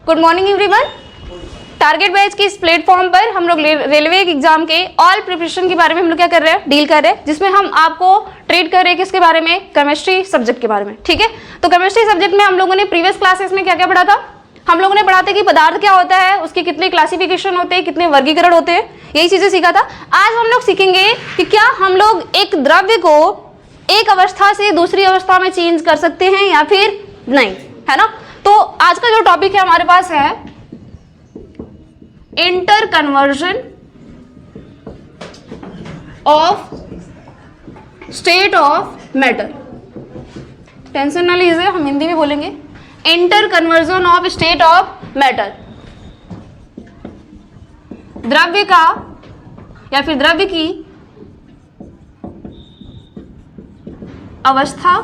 Good morning everyone. Target batch के इस platform पर हम लोग रेलवे एग्जाम के ऑल प्रिपरेशन के बारे में हम लोग क्या कर रहे हैं, डील कर रहे हैं, जिसमें हम आपको ट्रीट कर रहे हैं किसके बारे में, केमिस्ट्री सब्जेक्ट के बारे में। ठीक है, तो केमिस्ट्री सब्जेक्ट में हम लोगों ने प्रीवियस क्लासेस में क्या क्या पढ़ा था, हम लोगों ने पढ़ा था कि पदार्थ क्या होता है, उसके कितने क्लासिफिकेशन होते हैं, कितने वर्गीकरण होते हैं, यही चीजें सीखा था। आज हम लोग सीखेंगे कि क्या हम लोग एक द्रव्य को एक अवस्था से दूसरी अवस्था में चेंज कर सकते हैं या फिर नहीं, है ना। तो आज का जो टॉपिक है हमारे पास है inter conversion of state of matter. Tension ना लीजिए, हम हिंदी में बोलेंगे inter conversion of state of matter. द्रव्य का या फिर द्रव्य की अवस्था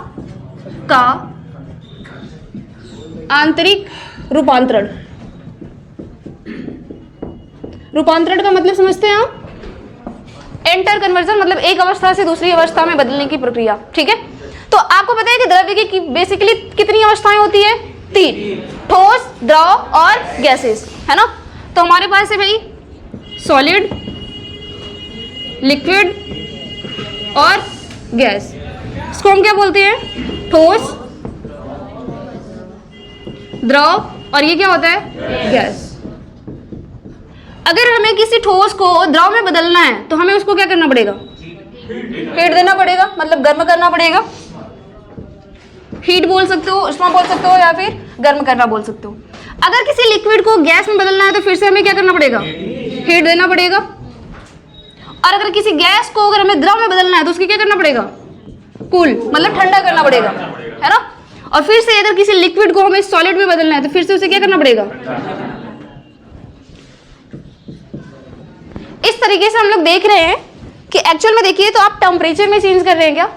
का आंतरिक रूपांतरण। रूपांतरण का मतलब समझते हैं आप, एंटर कन्वर्जन मतलब एक अवस्था से दूसरी अवस्था में बदलने की प्रक्रिया। ठीक है, तो आपको पता है कि द्रव्य की बेसिकली कितनी अवस्थाएं होती है, 3, ठोस, द्रव और गैसेस, है ना। तो हमारे पास है भाई सॉलिड, लिक्विड और गैस। इसको हम क्या बोलते हैं, ठोस, द्रव और ये क्या होता है, गैस। अगर हमें किसी ठोस को द्रव में बदलना है तो हमें उसको क्या करना पड़ेगा, हीट देना पड़ेगा, मतलब गर्म करना पड़ेगा। हीट बोल सकते हो, उष्मा बोल सकते हो, या फिर गर्म करना बोल सकते हो। अगर किसी लिक्विड को गैस में बदलना है तो फिर से हमें क्या करना पड़ेगा, हीट देना पड़ेगा। और अगर किसी गैस को अगर हमें द्रव में बदलना है तो उसकी क्या करना पड़ेगा, कूल मतलब ठंडा करना पड़ेगा, है ना। और फिर से अगर किसी लिक्विड को हमें सॉलिड में बदलना है तो फिर से उसे क्या करना पड़ेगा। इस तरीके से हम लोग देख रहे हैं कि एक्चुअल में देखिए तो आप टेम्परेचर में चेंज कर रहे हैं क्या,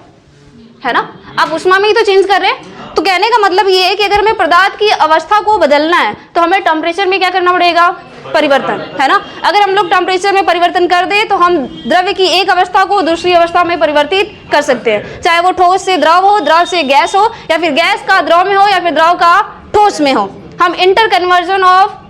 है ना, आप उष्मा में ही तो चेंज कर रहे हैं। तो कहने का मतलब ये है कि अगर हमें पदार्थ की अवस्था को बदलना है तो हमें टेम्परेचर में क्या करना पड़ेगा, परिवर्तन, है ना। अगर हम लोग टेम्परेचर में परिवर्तन कर दें तो हम द्रव्य की एक अवस्था को दूसरी अवस्था में परिवर्तित कर सकते हैं, चाहे वो ठोस से द्रव हो, द्रव से गैस हो, या फिर गैस का द्रव में हो, या फिर द्रव का ठोस में हो। हम इंटर कन्वर्जन ऑफ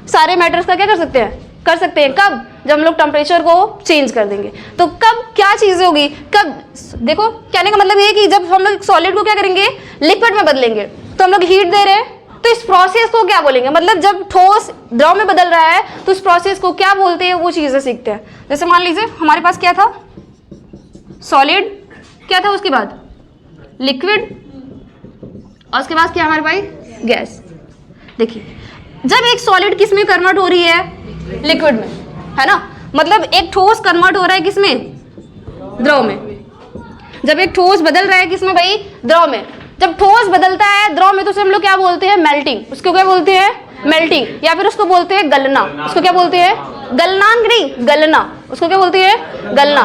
सारे मैटर्स का क्या कर सकते हैं, कर सकते हैं। कब, जब हम लोग टेम्परेचर को चेंज कर देंगे। तो कब क्या चीजें होगी, कब, देखो कहने का मतलब ये है कि जब हम लोग सॉलिड को क्या करेंगे, लिक्विड में बदलेंगे, तो हम लोग हीट दे रहे हैं, तो इस प्रोसेस को क्या बोलेंगे, मतलब जब ठोस द्रव में बदल रहा है तो इस प्रोसेस को क्या बोलते हैं, वो चीजें सीखते हैं। जैसे मान लीजिए हमारे पास क्या था, सॉलिड, क्या था उसके बाद लिक्विड, और उसके बाद क्या हमारे पास, गैस। देखिए जब एक सॉलिड किस में कन्वर्ट हो रही है, लिक्विड में, है ना, मतलब एक ठोस कन्वर्ट हो रहा है किसमें, द्रव में। जब एक ठोस बदल रहा है किसमें भाई, द्रव में। जब ठोस बदलता है द्रव में तो उसे हम लोग क्या बोलते हैं, मेल्टिंग। उसको क्या बोलते हैं, मेल्टिंग, या फिर उसको बोलते हैं गलना। उसको क्या बोलते हैं, गलनांक नहीं, गलना। उसको क्या बोलते हैं, गलना।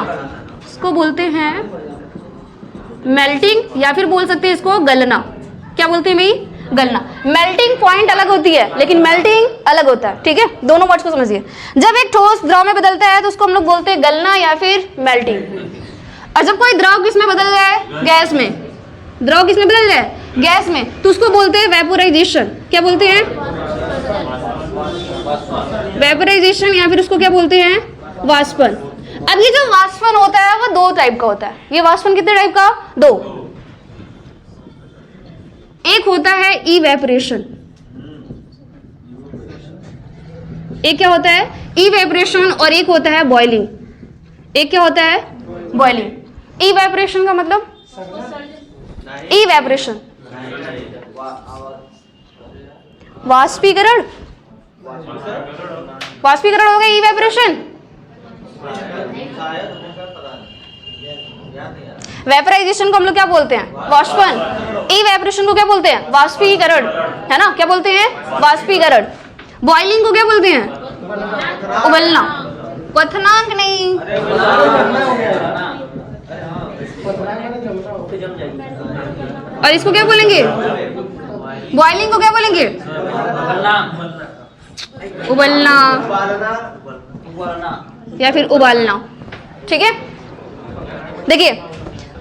उसको बोलते हैं मेल्टिंग, या फिर बोल सकते हैं इसको गलना। क्या बोलते हैं भाई, गलना। मेल्टिंग पॉइंट अलग होती है लेकिन मेल्टिंग अलग होता है। ठीक है, दोनों वर्ड्स को समझिए। जब एक ठोस द्रव में बदलता है तो उसको हम लोग बोलते हैं गलना या फिर मेल्टिंग। और जब कोई द्रव किस में बदल रहा है, गैस में, द्रव किस में बदल रहा है, गैस में, तो उसको बोलते हैं वेपोराइजेशन। क्या बोलते हैं, वेपोराइजेशन, या फिर उसको क्या बोलते हैं, वाष्पन। अब ये जो वाष्पन होता है वो 2 टाइप का होता है। ये वाष्पन कितने टाइप का, 2। एक होता है इवेपोरेशन, एक क्या होता है, इवेपोरेशन, और एक होता है बॉइलिंग। एक क्या होता है, बॉइलिंग। इवेपोरेशन का मतलब, इवेपोरेशन वाष्पीकरण, वाष्पीकरण हो गया इवेपोरेशन। वेपोराइजेशन को हम लोग क्या बोलते हैं, वाष्पन। इवेपोरेशन को क्या बोलते हैं, वाष्पीकरण, है ना, क्या बोलते हैं, वाष्पीकरण। बॉइलिंग को क्या बोलते हैं, उबलना। क्वथनांक नहीं, और इसको क्या बोलेंगे, बॉइलिंग को क्या बोलेंगे, उबलना या फिर उबालना। ठीक है, देखिए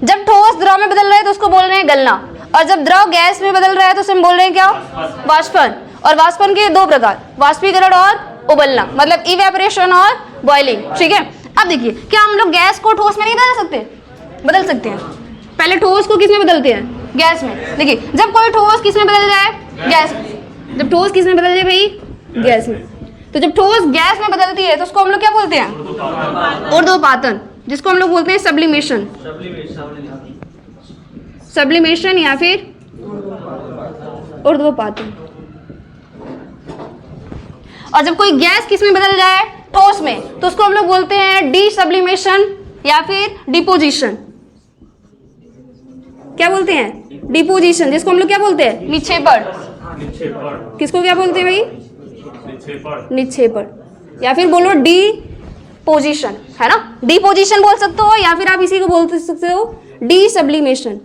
जब ठोस द्रव में बदल रहा है तो उसको बोल रहे हैं गलना, और जब द्रव गैस में बदल रहा है तो उसे हम बोल रहे हैं क्या, वाष्पन। और वाष्पन के दो प्रकार, वाष्पीकरण और उबलना, मतलब इवेपोरेशन और बॉइलिंग, ठीक है। अब देखिए, क्या हम लोग गैस को ठोस में नहीं बदल सकते? बदल सकते हैं। पहले ठोस को किस में बदलते हैं? गैस में। देखिए, जब कोई ठोस किस में बदल जाए? गैस में। जब ठोस किस में बदल जाए भाई? गैस में। तो जब ठोस गैस में बदलती है तो उसको हम लोग क्या बोलते हैं? ऊर्ध्वपातन, जिसको हम लोग बोलते हैं सब्लिमेशन, सब्लिमेशन या फिर ऊर्ध्वपातन। और जब कोई गैस किस में बदल जाए? ठोस में, तो उसको हम लोग बोलते हैं डी सब्लिमेशन या फिर डिपोजिशन। क्या बोलते हैं? डिपोजिशन, जिसको हम लोग क्या बोलते हैं? निक्षेपण। किसको क्या बोलते हैं भाई? निक्षेपण या फिर बोलो डी पोजिशन, है ना। डी पोजिशन बोल सकते हो या फिर आप इसी को बोल सकते हो डी सब्लिमेशन।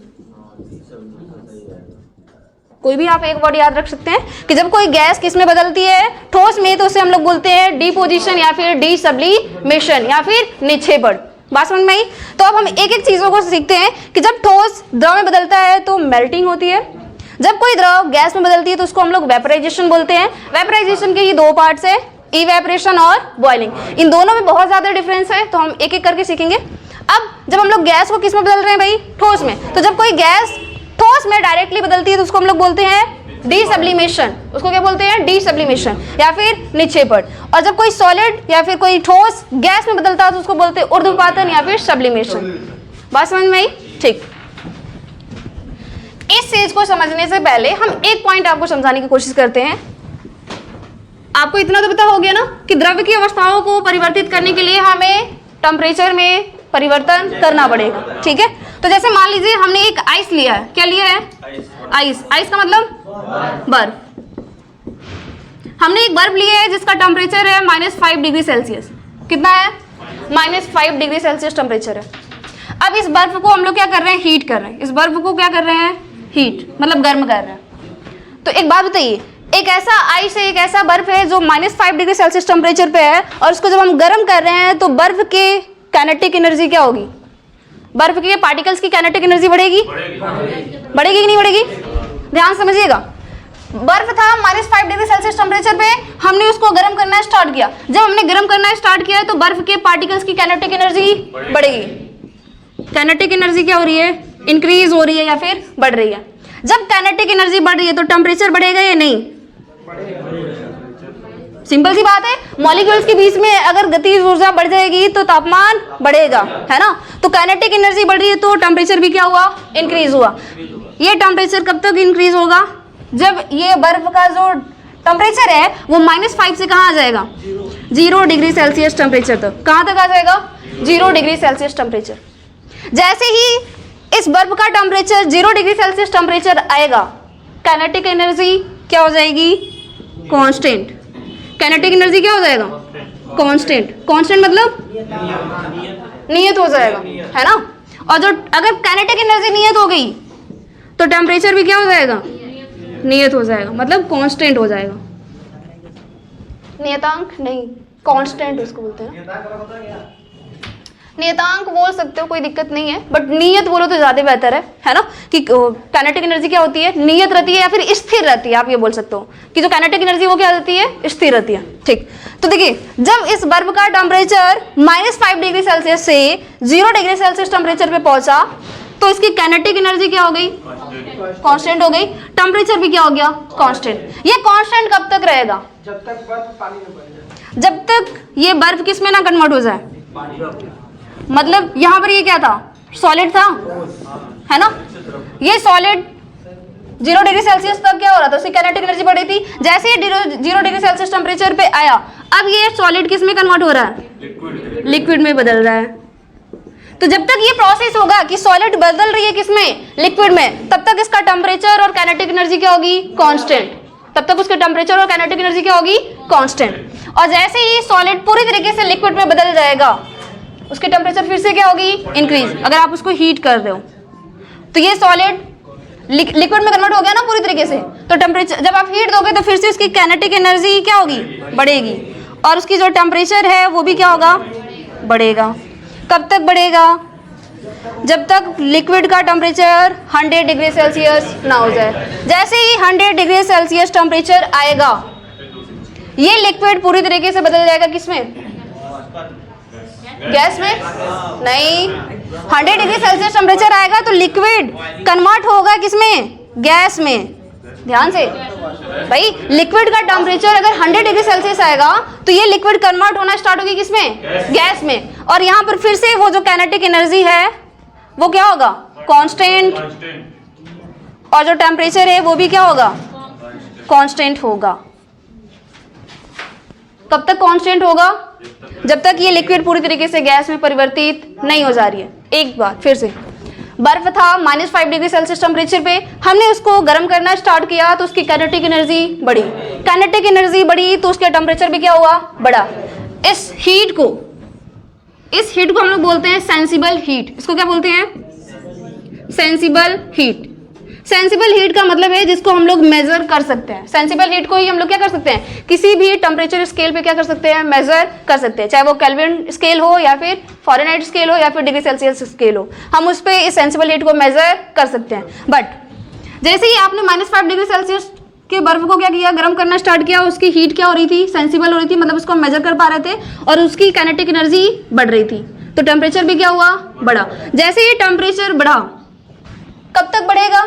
कोई भी आप एक वर्ड याद रख सकते हैं कि जब कोई गैस किस में बदलती है? ठोस में, तो उसे हम लोग बोलते हैं डिपोजिशन या फिर डी सब्लिमेशन या फिर निक्षेपण। बात समझ में आई? तो अब हम एक एक चीजों को सीखते हैं कि जब ठोस द्रव में बदलता है तो मेल्टिंग होती है, जब कोई द्रव गैस में बदलती है तो उसको हम लोग वेपराइजेशन बोलते हैं। वेपराइजेशन के ये दो पार्ट्स है, इवेपोरेशन और बॉइलिंग। इन दोनों में बहुत ज्यादा डिफरेंस है, तो हम एक एक करके सीखेंगे। अब जब हम लोग गैस को किस में बदल रहे हैं भाई? ठोस में। तो जब कोई गैस ठोस में डायरेक्टली बदलती है तो उसको हम लोग बोलते हैं डी सब्लिमेशन। उसको क्या बोलते हैं? डी सब्लिमेशन या फिर निक्षेपण। और जब कोई सॉलिड या फिर कोई ठोस गैस में बदलता है तो उसको बोलते हैं ऊर्ध्वपातन या फिर सब्लिमेशन। बात समझ में आई? ठीक। इस चीज को समझने से पहले हम एक पॉइंट आपको समझाने की कोशिश करते हैं। आपको इतना तो पता हो गया ना कि द्रव्य की अवस्थाओं को परिवर्तित करने के लिए हमें टेम्परेचर में परिवर्तन करना पड़ेगा, ठीक है। तो जैसे मान लीजिए हमने एक आइस लिया है। क्या लिया है? आइस। आइस का मतलब बर्फ। हमने एक बर्फ लिया है जिसका टेम्परेचर है -5 डिग्री सेल्सियस। कितना है? -5 डिग्री सेल्सियस टेम्परेचर है। अब इस बर्फ को हम लोग क्या कर रहे हैं? हीट कर रहे हैं। इस बर्फ को क्या कर रहे हैं? हीट, मतलब गर्म कर रहे हैं। तो एक बात बताइए, एक ऐसा आइस है, एक ऐसा बर्फ है जो -5 डिग्री सेल्सियस टेम्परेचर पे है, और उसको जब हम गर्म कर रहे हैं तो बर्फ के काइनेटिक एनर्जी क्या होगी? बर्फ के पार्टिकल्स की काइनेटिक एनर्जी बढ़ेगी? बढ़ेगी कि नहीं बढ़ेगी? ध्यान समझिएगा। बर्फ था -5 डिग्री सेल्सियस टेम्परेचर पे, हमने उसको गर्म करना स्टार्ट किया। जब हमने गर्म करना स्टार्ट किया तो बर्फ के पार्टिकल्स की काइनेटिक एनर्जी बढ़ेगी। काइनेटिक एनर्जी क्या हो रही है? इंक्रीज हो रही है या फिर बढ़ रही है। जब काइनेटिक एनर्जी बढ़ रही है तो टेम्परेचर बढ़ेगा या नहीं? सिंपल सी बात है, मॉलिक्यूल्स के बीच में अगर गतिज ऊर्जा बढ़ जाएगी तो तापमान बढ़ेगा, है ना। तो काइनेटिक एनर्जी बढ़ रही है तो टेम्परेचर भी क्या हुआ? इंक्रीज हुआ। ये टेम्परेचर कब तक इंक्रीज होगा? जब ये बर्फ का जो टेम्परेचर है वो -5 से कहाँ आ जाएगा? 0 डिग्री सेल्सियस टेम्परेचर तक। कहाँ तक आ जाएगा? 0 डिग्री सेल्सियस टेम्परेचर। जैसे ही इस बर्फ का टेम्परेचर 0 डिग्री सेल्सियस टेम्परेचर आएगा, काइनेटिक एनर्जी क्या हो जाएगी? कांस्टेंट। काइनेटिक एनर्जी क्या हो जाएगा? कांस्टेंट। कांस्टेंट मतलब नियत हो जाएगा, है ना। और जो अगर काइनेटिक एनर्जी नियत हो गई तो टेम्परेचर भी क्या हो जाएगा? नियत हो जाएगा, मतलब कांस्टेंट हो जाएगा। नियतांक नहीं, कांस्टेंट उसको बोलते हैं। नियतांक बोल सकते हो, कोई दिक्कत नहीं है, बट नियत बोलो तो ज्यादा बेहतर है ना। कि काइनेटिक एनर्जी क्या होती है? नियत रहती है या फिर स्थिर रहती है। आप ये बोल सकते हो कि जो काइनेटिक एनर्जी वो क्या रहती है? स्थिर रहती है, ठीक। तो देखिए, जब इस बर्फ का टेम्परेचर -5 डिग्री सेल्सियस से 0 डिग्री सेल्सियस टेम्परेचर पे पहुंचा तो इसकी काइनेटिक एनर्जी क्या हो गई? कांस्टेंट हो गई। टेम्परेचर भी क्या हो गया? कांस्टेंट। ये कांस्टेंट कब तक रहेगा? जब तक बर्फ पानी में बन जाए। जब तक ये बर्फ किस में ना कन्वर्ट हो जाए। मतलब यहाँ पर ये क्या था? सॉलिड था, है ना। ये सॉलिड 0 डिग्री सेल्सियस तक क्या हो रहा था? उसकी काइनेटिक एनर्जी बढ़ी थी। जैसे ही 0 डिग्री सेल्सियस टेम्परेचर पे आया, अब ये सॉलिड किस में कन्वर्ट हो रहा है? लिक्विड में बदल रहा है। तो जब तक ये प्रोसेस होगा कि सॉलिड बदल रही है किसमें? लिक्विड में, तब तक इसका टेम्परेचर और काइनेटिक एनर्जी क्या होगी? कांस्टेंट। तब तक उसके टेम्परेचर और काइनेटिक एनर्जी क्या होगी? कांस्टेंट। और जैसे ही सॉलिड पूरी तरीके से लिक्विड में बदल जाएगा, उसके टेम्परेचर फिर से क्या होगी? इंक्रीज। अगर आप उसको हीट कर रहे हो तो ये सॉलिड लिक्विड में कन्वर्ट हो गया ना पूरी तरीके से। तो टेम्परेचर जब आप हीट दोगे तो फिर से उसकी काइनेटिक एनर्जी क्या होगी? बढ़ेगी। और उसकी जो टेम्परेचर है वो भी क्या होगा? बढ़ेगा। कब तक बढ़ेगा? जब तक लिक्विड का टेम्परेचर 100 डिग्री सेल्सियस ना हो जाए। जैसे ही 100 डिग्री सेल्सियस टेम्परेचर आएगा, ये लिक्विड पूरी तरीके से बदल जाएगा किसमें? गैस में? नहीं, 100 डिग्री सेल्सियस टेम्परेचर आएगा तो लिक्विड कन्वर्ट होगा किसमें? गैस में। ध्यान से भाई, लिक्विड का टेम्परेचर अगर 100 डिग्री सेल्सियस आएगा तो ये लिक्विड कन्वर्ट होना स्टार्ट होगी किसमें? गैस में। और यहाँ पर फिर से वो जो काइनेटिक एनर्जी है वो क्या होगा? कांस्टेंट। और जो टेम्परेचर है वो भी क्या होगा? कांस्टेंट होगा। कब तक कांस्टेंट होगा? जब तक ये लिक्विड पूरी तरीके से गैस में परिवर्तित नहीं हो जा रही है। एक बार फिर से, बर्फ था -5 डिग्री सेल्सियस टेम्परेचर पे, हमने उसको गर्म करना स्टार्ट किया तो उसकी काइनेटिक एनर्जी बढ़ी। काइनेटिक एनर्जी बढ़ी तो उसका टेम्परेचर भी क्या हुआ? बढ़ा। इस हीट को हम लोग बोलते हैं सेंसिबल हीट। इसको क्या बोलते हैं? Sensible heat. सेंसिबल हीट का मतलब है जिसको हम लोग मेजर कर सकते हैं। सेंसिबल हीट को ही हम लोग क्या कर सकते हैं? किसी भी टेम्परेचर स्केल पे क्या कर सकते हैं? मेजर कर सकते हैं, चाहे वो केल्विन स्केल हो या फिर फ़ारेनहाइट स्केल हो या फिर डिग्री सेल्सियस स्केल हो, हम उस पर इस सेंसिबल हीट को मेजर कर सकते हैं। बट जैसे ही आपने -5 डिग्री सेल्सियस के बर्फ को क्या किया? गर्म करना स्टार्ट किया, उसकी हीट क्या हो रही थी? सेंसिबल हो रही थी, मतलब उसको हम मेजर कर पा रहे थे और उसकी काइनेटिक एनर्जी बढ़ रही थी, तो टेम्परेचर भी क्या हुआ? बढ़ा। जैसे ही टेम्परेचर बढ़ा, कब तक बढ़ेगा?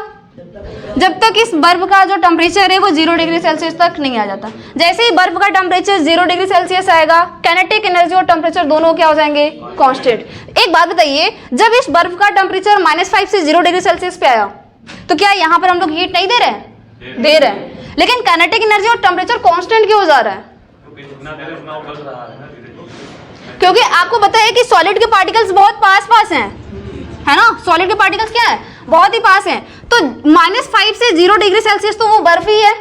जब तक इस बर्फ का जो टेम्परेचर है वो 0 डिग्री सेल्सियस तक नहीं आ जाता। जैसे ही बर्फ का टेम्परेचर 0 डिग्री सेल्सियस आएगा, काइनेटिक एनर्जी और टेम्परेचर दोनों क्या हो जाएंगे? कांस्टेंट। एक बात बताइए, जब इस बर्फ का टेम्परेचर -5 से 0 डिग्री सेल्सियस पे आया तो क्या यहाँ पर हम लोग हीट नहीं दे रहे हैं? दे रहे हैं, लेकिन काइनेटिक एनर्जी और टेम्परेचर कांस्टेंट क्यों हो जा रहा है? क्योंकि आपको पता है कि सॉलिड के पार्टिकल्स बहुत पास हैं, है ना? सॉलिड के पार्टिकल्स क्या है? बहुत ही पास हैं। तो -5 से 0 डिग्री सेल्सियस तो वो बर्फ ही है।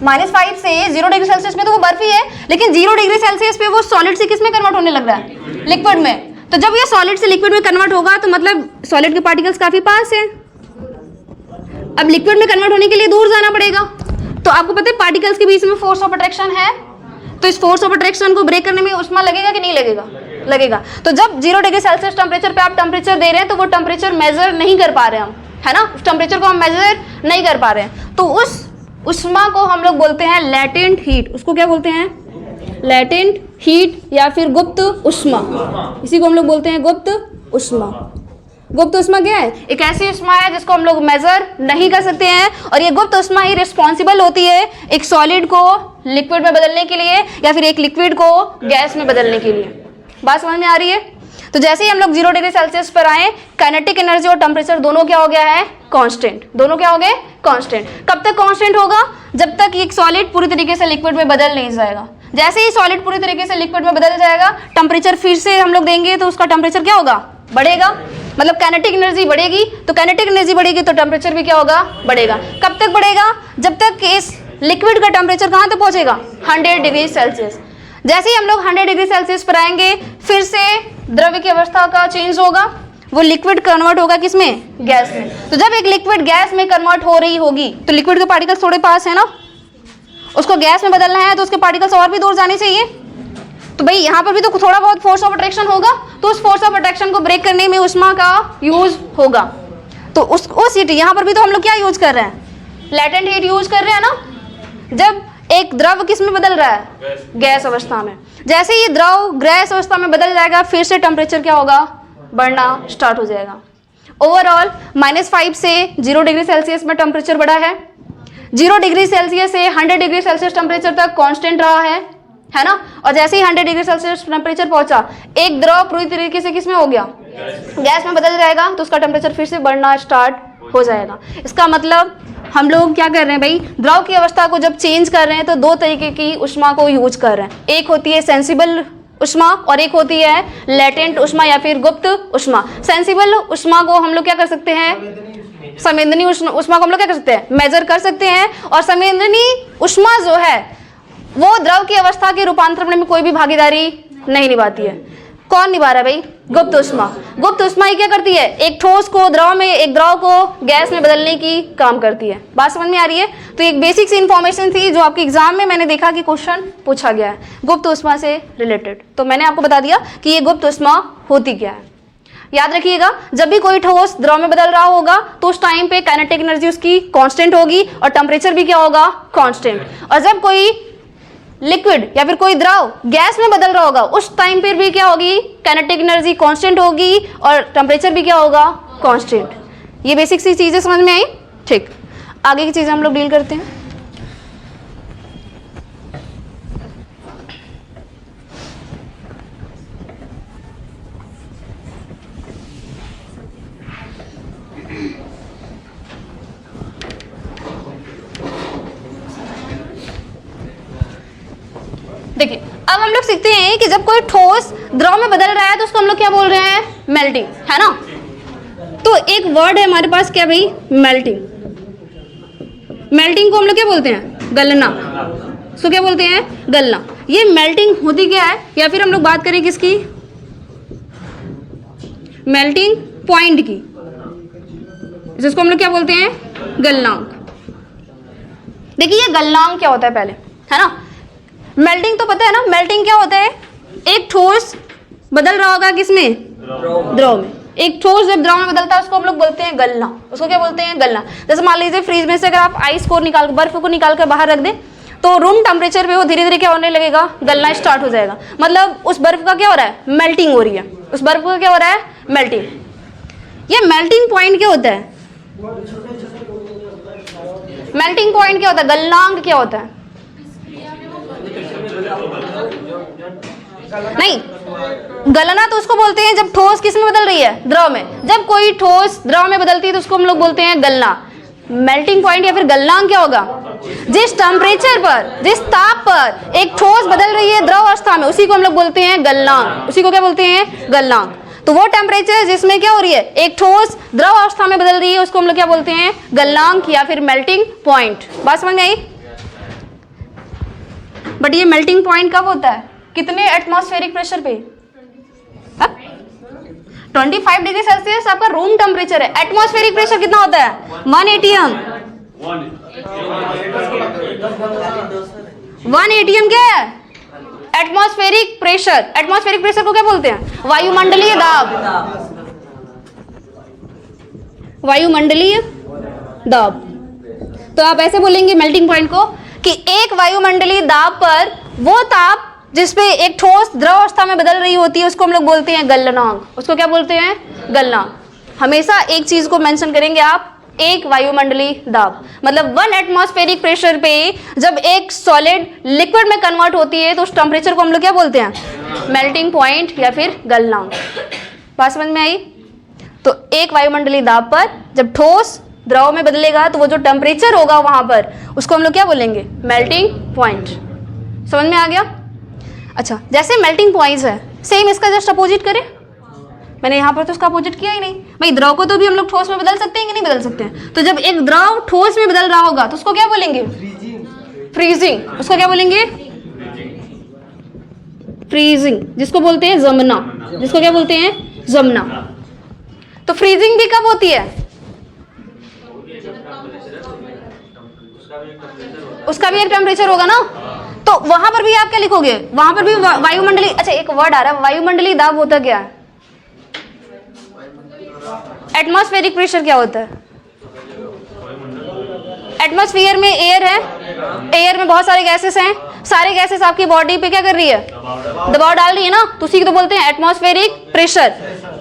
-5 से 0 डिग्री सेल्सियस में तो वो बर्फ ही है, लेकिन 0 डिग्री सेल्सियस पे वो सॉलिड से किस में कन्वर्ट होने लग रहा है? लिक्विड में। तो जब ये सॉलिड से लिक्विड में कन्वर्ट होगा तो मतलब सॉलिड के पार्टिकल्स काफी पास हैं। अब लिक्विड में कन्वर्ट होने के लिए दूर जाना पड़ेगा। तो आपको पता है पार्टिकल्स के बीच में फोर्स ऑफ अट्रैक्शन है, तो इस फोर्स ऑफ अट्रैक्शन को ब्रेक करने में उष्मा लगेगा कि नहीं लगेगा? लगेगा। तो जब 0 डिग्री सेल्सियस टेम्परेचर पे आप टेम्परेचर दे रहे हैं तो वो टेम्परेचर मेजर नहीं कर पा रहे हैं हम, है ना? उस टेम्परेचर को हम मेजर नहीं कर पा रहे हैं, तो उस उष्मा को हम लोग बोलते हैं लेटेंट हीट। उसको क्या बोलते हैं? लेटेंट हीट या फिर गुप्त उष्मा। इसी को हम लोग बोलते हैं गुप्त उष्मा। गुप्त उष्मा क्या है? एक ऐसी उष्मा है जिसको हम लोग मेजर नहीं कर सकते हैं, और ये गुप्त उष्मा ही रिस्पॉन्सिबल होती है एक सॉलिड को लिक्विड में बदलने के लिए या फिर एक लिक्विड को गैस में बदलने के लिए। बात समझ में आ रही है? तो जैसे ही हम लोग 0 डिग्री सेल्सियस पर आए, काइनेटिक एनर्जी और टेम्परेचर दोनों क्या हो गया है? कांस्टेंट। दोनों क्या हो गए? कांस्टेंट। कब तक कांस्टेंट होगा? जब तक एक सॉलिड पूरी तरीके से लिक्विड में बदल नहीं जाएगा। जैसे ही सॉलिड पूरी तरीके से लिक्विड में बदल जाएगा, टेम्परेचर फिर से हम लोग देंगे तो उसका टेम्परेचर क्या होगा? बढ़ेगा। मतलब काइनेटिक एनर्जी बढ़ेगी, तो काइनेटिक एनर्जी बढ़ेगी तो टेम्परेचर भी क्या होगा? बढ़ेगा। कब तक बढ़ेगा? जब तक इस लिक्विड का टेम्परेचर कहाँ तक पहुंचेगा? 100 डिग्री सेल्सियस। जैसे ही हम लोग 100 डिग्री सेल्सियस पर आएंगे, फिर से द्रव्य की अवस्था का चेंज होगा, वो लिक्विड कन्वर्ट होगा किसमें? गैस में। तो जब एक लिक्विड गैस में कन्वर्ट हो रही होगी तो लिक्विड के पार्टिकल्स थोड़े पास है ना, उसको गैस में बदलना है तो उसके पार्टिकल्स और भी दूर जाने चाहिए। तो भाई यहाँ पर भी तो थोड़ा बहुत फोर्स ऑफ अट्रैक्शन होगा, तो उस फोर्स ऑफ अट्रैक्शन को ब्रेक करने में उष्मा का यूज होगा। तो उस हीट, यहाँ पर भी तो हम लोग क्या यूज कर रहे हैं? लेटेंट हीट यूज कर रहे हैं ना। जब एक द्रव किस में बदल रहा है? गैस अवस्था में। जैसे ही द्रव गैस अवस्था में बदल जाएगा, फिर से टेम्परेचर क्या होगा? बढ़ना स्टार्ट हो जाएगा। ओवरऑल -5 से 0 डिग्री सेल्सियस में टेम्परेचर बढ़ा है, 0 डिग्री सेल्सियस से 100 डिग्री सेल्सियस टेम्परेचर तक कांस्टेंट रहा है ना। और जैसे ही 100 डिग्री सेल्सियस टेम्परेचर पहुंचा, एक द्रव पूरी तरीके से किस में हो गया? गैस में बदल जाएगा, तो उसका टेम्परेचर फिर से बढ़ना स्टार्ट हो जाएगा। इसका मतलब हम लोग क्या कर रहे हैं भाई? द्रव की अवस्था को जब चेंज कर रहे हैं तो दो तरीके की उष्मा को यूज कर रहे हैं। एक होती है सेंसिबल उष्मा और एक होती है लेटेंट उष्मा या फिर गुप्त उष्मा। सेंसिबल उष्मा को हम लोग क्या कर सकते हैं? संवेदनीय उष्मा को हम लोग क्या कर सकते हैं? मेजर कर सकते हैं। और संवेदनीय उष्मा जो है वो द्रव की अवस्था के रूपांतरण में कोई भी भागीदारी नहीं निभाती है। कौन निभा रहा है भाई? गुप्त उष्मा। गुप्त उष्मा ही क्या करती है? एक ठोस को द्रव में, एक द्रव को गैस में बदलने की काम करती है। बात समझ में आ रही है? तो एक बेसिक सी इन्फॉर्मेशन थी जो आपके एग्जाम में मैंने देखा कि क्वेश्चन पूछा गया है गुप्त उष्मा से रिलेटेड, तो मैंने आपको बता दिया कि ये गुप्त उष्मा होती क्या है। याद रखिएगा, जब भी कोई ठोस द्रव में बदल रहा होगा तो उस टाइम पे काइनेटिक एनर्जी उसकी कांस्टेंट होगी और टेम्परेचर भी क्या होगा, कांस्टेंट। और जब कोई लिक्विड या फिर कोई द्रव गैस में बदल रहा होगा उस टाइम पर भी क्या होगी, काइनेटिक एनर्जी कांस्टेंट होगी और टेम्परेचर भी क्या होगा, कांस्टेंट। ये बेसिक सी चीजें समझ में आई। ठीक, आगे की चीजें हम लोग डील करते हैं। देखिए, अब हम लोग सीखते हैं कि जब कोई ठोस द्रव में बदल रहा है तो उसको हम लोग क्या बोल रहे हैं, मेल्टिंग, है ना। तो एक वर्ड है हमारे पास, क्या भाई, मेल्टिंग। मेल्टिंग को हम लोग क्या बोलते हैं, गलना। उसको क्या बोलते हैं, गलना। ये मेल्टिंग होती क्या है, या फिर हम लोग बात करें किसकी, मेल्टिंग पॉइंट की, जिसको हम लोग क्या बोलते हैं, गलनांक। देखिए ये गलनांक क्या होता है पहले, है ना। मेल्टिंग तो पता है ना, मेल्टिंग क्या होता है, एक ठोस बदल रहा होगा किसमें, द्रव में। एक ठोस जब द्रव में बदलता है उसको हम लोग बोलते हैं गलना। उसको क्या बोलते हैं, गलना। जैसे मान लीजिए फ्रीज में से अगर आप आइस को निकाल, बर्फ को निकाल कर बाहर रख दें तो रूम टेम्परेचर पे वो धीरे धीरे क्या होने लगेगा, गलना स्टार्ट हो जाएगा। मतलब उस बर्फ का क्या हो रहा है, मेल्टिंग हो रही है। उस बर्फ का क्या हो रहा है, मेल्टिंग। ये मेल्टिंग पॉइंट क्या होता है, मेल्टिंग पॉइंट क्या होता है, गलनांक क्या होता है। नहीं, गलना तो उसको बोलते हैं जब ठोस किस में बदल रही है, द्रव में। जब कोई ठोस द्रव में बदलती है तो उसको हम लोग बोलते हैं गलना। मेल्टिंग पॉइंट या फिर गलनांक क्या होगा, जिस टेम्परेचर पर, जिस ताप पर एक ठोस बदल रही है द्रव अवस्था में, उसी को हम लोग बोलते हैं गलनांक। उसी को क्या बोलते हैं, गलनांक। तो वो टेम्परेचर जिसमें क्या हो रही है, एक ठोस द्रव अवस्था में बदल रही है, उसको हम लोग क्या बोलते हैं, गलनांक या फिर मेल्टिंग पॉइंट। बात समझ में आई। बट ये मेल्टिंग पॉइंट कब होता है, कितने एटमॉस्फेरिक प्रेशर पे, 25 डिग्री सेल्सियस आपका रूम टेम्परेचर है। एटमॉस्फेरिक प्रेशर कितना होता है, 1 एटीएम। 1 एटीएम क्या है, एटमॉस्फेरिक प्रेशर। एटमॉस्फेरिक प्रेशर को क्या बोलते हैं, वायुमंडलीय दाब। वायुमंडलीय दाब। तो आप ऐसे बोलेंगे मेल्टिंग पॉइंट को कि एक वायुमंडलीय दाब पर वो ताप जिसपे एक ठोस द्रव अवस्था में बदल रही होती है उसको हम लोग बोलते हैं गलनांक। उसको क्या बोलते हैं, गलनांक। हमेशा एक चीज को मेंशन करेंगे आप, एक वायुमंडलीय दाब। मतलब 1 एटमॉस्फेरिक प्रेशर पे जब एक सॉलिड लिक्विड में कन्वर्ट होती है तो उस टेम्परेचर को हम लोग क्या बोलते हैं, मेल्टिंग पॉइंट या फिर गलनांक। बात समझ में आई। तो एक वायुमंडलीय दाब पर जब ठोस द्रव में बदलेगा तो वो जो टेम्परेचर होगा वहां पर उसको हम लोग क्या बोलेंगे, मेल्टिंग पॉइंट। समझ में आ गया। अच्छा, जैसे मेल्टिंग पॉइंट्स है, सेम इसका जस्ट अपोजिट करें। मैंने यहाँ पर तो उसका अपोजिट किया ही नहीं। भाई द्रव को तो भी हम लोग ठोस में बदल सकते हैं कि नहीं बदल सकते हैं। तो जब एक द्रव ठोस में बदल रहा होगा तो उसको क्या बोलेंगे, फ्रीजिंग। उसको क्या बोलेंगे, फ्रीजिंग, जिसको बोलते हैं जमना। जिसको क्या बोलते हैं, जमना। तो फ्रीजिंग भी कब होती है, उसका भी एक टेम्परेचर होगा ना। तो वहां पर भी आप क्या लिखोगे, वहां पर भी वायुमंडलीय, अच्छा एक वर्ड आ रहा है, वायुमंडलीय दाब होता क्या है, एटमॉस्फेरिक प्रेशर क्या होता है। एटमॉस्फेयर में एयर है, एयर में बहुत सारे गैसेस हैं, सारे गैसेस आपकी बॉडी पे क्या कर रही है, दबाव डाल रही है ना। तो उसी को तो बोलते हैं एटमॉस्फेरिक प्रेशर।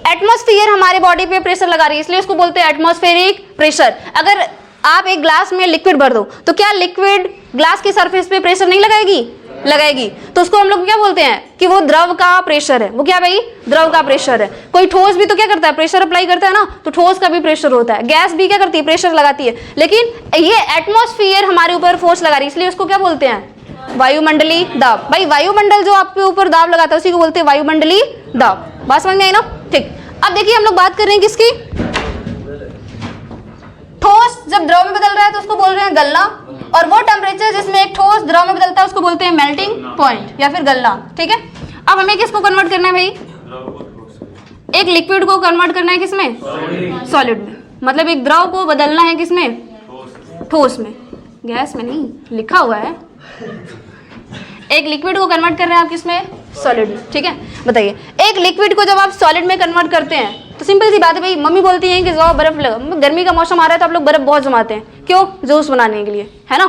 एटमॉस्फेयर हमारे बॉडी पे प्रेशर लगा रही है, इसलिए उसको बोलते हैं एटमॉस्फेरिक प्रेशर। अगर आप एक ग्लास में लिक्विड भर दो तो क्या लिक्विड ग्लास की सरफेस पे प्रेशर नहीं लगाएगी, लगाएगी। तो उसको हम लोग क्या बोलते हैं कि वो द्रव का प्रेशर है। वो क्या भाई, द्रव का प्रेशर है। कोई ठोस भी तो क्या करता है, प्रेशर अप्लाई करता है ना। तो ठोस का भी प्रेशर होता है, गैस भी क्या करती है, प्रेशर लगाती है। लेकिन ये एटमॉस्फेयर हमारे ऊपर फोर्स लगा रही है, इसलिए उसको क्या बोलते हैं, वायुमंडलीय दाब। भाई वायुमंडल जो आपके ऊपर दाब लगाता है उसी को बोलते हैं वायुमंडलीय दाब। बात समझ में आई ना। ठीक, अब देखिए हम लोग बात कर रहे हैं किसकी, ठोस जब द्रव में बदल रहा है तो उसको बोल रहे हैं गलना, और वो टेम्परेचर जिसमें एक ठोस द्रव में बदलता है उसको बोलते हैं मेल्टिंग पॉइंट या फिर गलनांक। ठीक है, अब हमें किसको कन्वर्ट करना है भाई, एक लिक्विड को कन्वर्ट करना है किसमें, सॉलिड में। मतलब एक द्रव को बदलना है किसमें, ठोस में, गैस में नहीं, लिखा हुआ है। एक लिक्विड को कन्वर्ट कर रहे हैं आप किसमें, सॉलिड में। ठीक है, बताइए एक लिक्विड को जब आप सॉलिड में कन्वर्ट करते हैं तो सिंपल सी बात है भाई, मम्मी बोलती हैं कि जाओ बर्फ गर्मी का मौसम आ रहा है तो आप लोग बर्फ बहुत जमाते हैं, क्यों? जूस बनाने के लिए, है ना।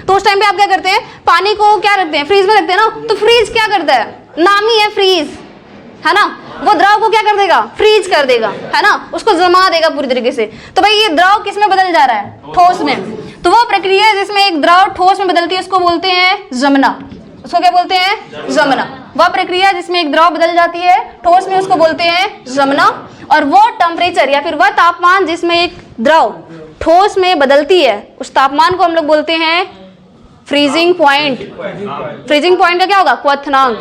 तो उस टाइम पे आप क्या करते हैं, पानी को क्या रखते हैं, फ्रीज में रखते हैं ना। तो फ्रीज क्या करता है, नाम ही है फ्रीज, है ना। वो द्रव को क्या कर देगा, फ्रीज कर देगा, है ना, उसको जमा देगा पूरी तरीके से। तो भाई ये द्रव किस में बदल जा रहा है, ठोस में। तो वो प्रक्रिया है जिसमें एक द्रव ठोस में बदलती है, उसको बोलते हैं जमना। उसको क्या बोलते हैं, जमना। वह प्रक्रिया जिसमें एक द्रव बदल जाती है ठोस में, उसको बोलते हैं जमना। और वो टेम्परेचर या फिर वह तापमान जिसमें एक द्रव ठोस में बदलती है, उस तापमान को हम लोग बोलते हैं फ्रीजिंग पॉइंट। फ्रीजिंग पॉइंट का क्या होगा, क्वथनांक।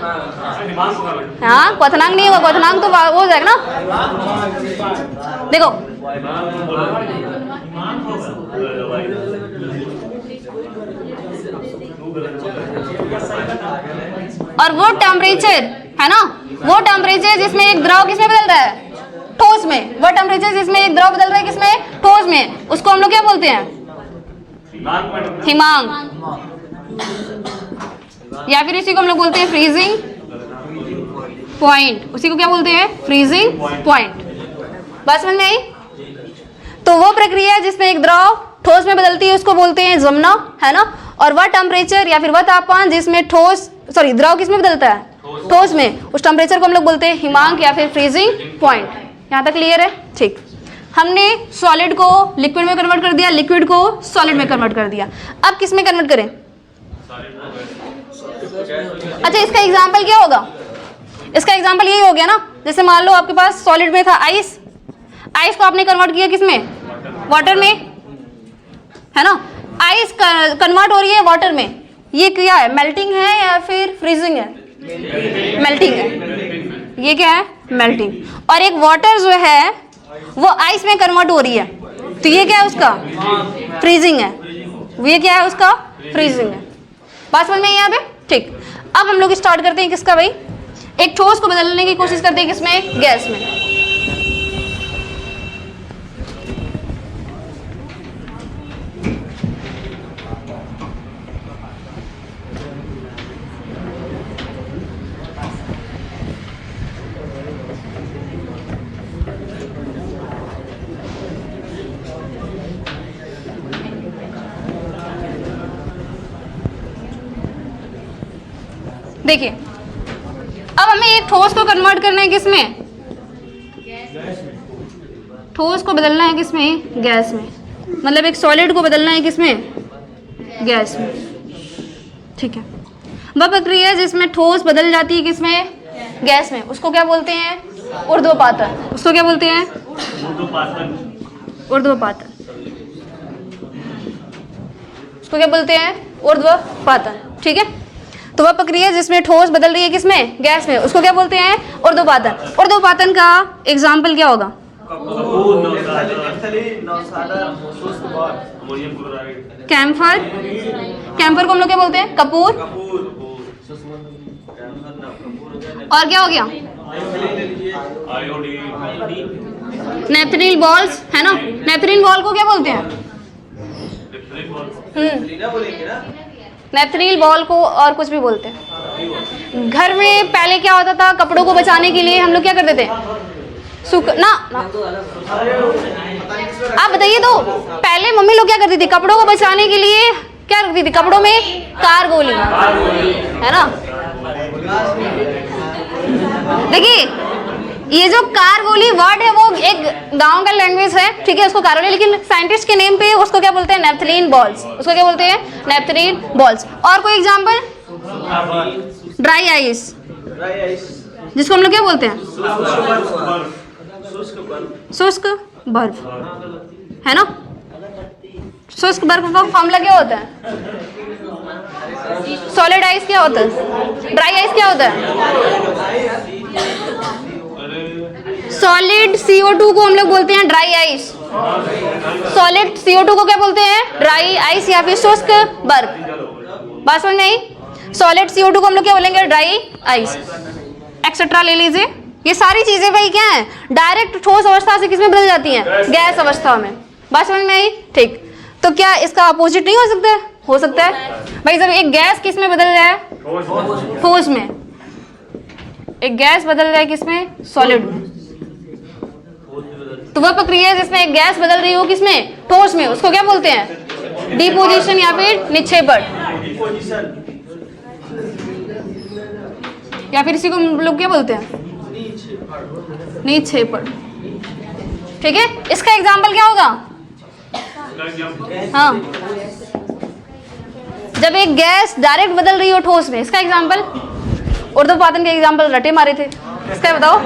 हाँ, क्वथनांक नहीं होगा, क्वथनांक तो वो हो जाएगा ना। देखो और वो टेम्परेचर है ना, वो टेम्परेचर जिसमें एक द्रव किसमें बदल रहा है, ठोस में। वो टेम्परेचर जिसमें एक द्रव बदल रहा है किसमें, ठोस में, उसको हम लोग क्या बोलते हैं, हिमांक। या फिर इसी को हम लोग बोलते हैं फ्रीजिंग पॉइंट। उसी को क्या बोलते हैं, फ्रीजिंग पॉइंट। बात समझ में आई। तो वो प्रक्रिया जिसमें एक द्रव ठोस में बदलती है उसको बोलते हैं जमना, है ना। और वह टेम्परेचर या फिर वह तापमान जिसमें द्रव किसमें बदलता है, ठोस में, उस टेम्परेचर को हम लोग बोलते हैं हिमांक या फिर फ्रीजिंग पॉइंट। यहाँ तक क्लियर है, ठीक। हमने सॉलिड को लिक्विड में कन्वर्ट कर दिया, लिक्विड को सॉलिड में कन्वर्ट कर दिया। अब किस में कन्वर्ट करें, अच्छा इसका एग्जाम्पल क्या होगा, इसका एग्जाम्पल यही हो गया ना। जैसे मान लो आपके पास सॉलिड में था आइस, आइस को आपने कन्वर्ट किया किसमें, वाटर में, है ना। आइस कन्वर्ट हो रही है वाटर में, ये क्या है, मेल्टिंग है या फिर फ्रीजिंग है, मेल्टिंग है। ये क्या है, मेल्टिंग। और एक वाटर जो है वो आइस में कन्वर्ट हो रही है, तो ये क्या है उसका, फ्रीजिंग है। ये क्या है उसका, फ्रीजिंग है। बात समझ में यहाँ पे, ठीक। अब हम लोग स्टार्ट करते हैं किसका भाई, एक ठोस को बदलने की कोशिश करते हैं किसमें, गैस में। देखिए अब हमें एक ठोस को कन्वर्ट करना है किसमें, ठोस को बदलना है किसमें, गैस में। मतलब एक सॉलिड को बदलना है किसमें, गैस में, ठीक है। वह प्रक्रिया जिसमें ठोस बदल जाती है किसमें, गैस में, उसको क्या बोलते हैं, ऊर्ध्वपातन। उसको क्या बोलते हैं, ऊर्ध्वपातन। उसको क्या बोलते हैं, ऊर्ध्वपातन, ठीक है। तो वह प्रक्रिया जिसमें ठोस बदल रही है किसमें, गैस में, उसको क्या बोलते हैं, ऊर्ध्वपातन। ऊर्ध्वपातन का एग्जाम्पल क्या होगा, कैम्फर। कैम्फर को हम लोग क्या बोलते हैं, कपूर। और क्या हो गया, नेपथलीन बॉल्स, है ना। नेपथलीन बॉल को क्या बोलते हैं, नेपथलीन बॉल को और कुछ भी बोलते हैं। घर में पहले क्या होता था, कपड़ों को बचाने के लिए हम लोग क्या करते थे, ना आप बताइए। तो पहले मम्मी लोग क्या करती थी, कपड़ों को बचाने के लिए क्या रखती थी, कपड़ों में कारगोली, है ना। देखिए ये जो कारगोली वर्ड है वो एक गांव का लैंग्वेज है, ठीक है, उसको कारगोली, लेकिन साइंटिस्ट के नेम पे उसको क्या बोलते हैं, नेपथलीन बॉल्स। उसको क्या बोलते हैं, नेपथलीन बॉल्स। और कोई एग्जांपल, ड्राई आइस, जिसको हम लोग क्या बोलते हैं, शुष्क बर्फ, है ना। शुष्क बर्फ का फॉर्मूला क्या होता है, सॉलिड आइस क्या होता है, ड्राई आइस क्या होता है, सॉलिड CO2 को हम लोग बोलते हैं ड्राई आइस। सॉलिड CO2 को क्या बोलते हैं, ड्राई आइस या फिर शुष्क बर्फ। बात समझ में आई। सॉलिड CO2 को हम लोग क्या बोलेंगे, ड्राई आइस, एक्सेट्रा ले लीजिए। ये सारी चीजें भाई क्या है, डायरेक्ट ठोस अवस्था से किसमें बदल जाती हैं, गैस अवस्था में। बात समझ में आई, ठीक। तो क्या इसका अपोजिट नहीं हो सकता है, हो सकता है भाई। जब एक गैस किस में बदल रहा है, ठोस में, एक गैस बदल रहा है किसमें, सॉलिड में, तो वह प्रक्रिया है जिसमें एक गैस बदल रही हो किसमें, ठोस में, उसको क्या बोलते हैं, डिपोजिशन या फिर निक्षेपण, या फिर इसी को लोग क्या बोलते हैं, निक्षेपण। ठीक है, इसका एग्जाम्पल क्या होगा, हाँ, जब एक गैस डायरेक्ट बदल रही हो ठोस में, इसका एग्जाम्पल, ऊर्ध्वपातन के एग्जाम्पल रटे मारे थे, इसका बताओ।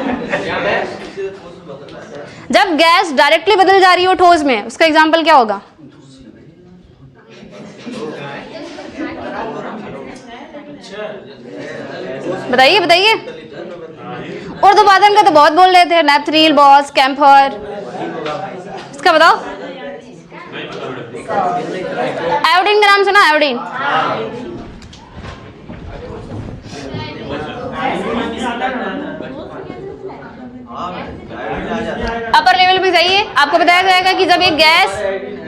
जब गैस डायरेक्टली बदल जा रही हो ठोस में, उसका एग्जाम्पल क्या होगा, बताइए बताइए। ऊर्ध्वपातन का तो बहुत बोल रहे थे, नेपथलीन, बॉस, कैम्फर, इसका बताओ। आयोडीन का नाम सुना, आयोडीन, अपर लेवल पे जाइए, आपको बताया जाएगा कि जब एक गैस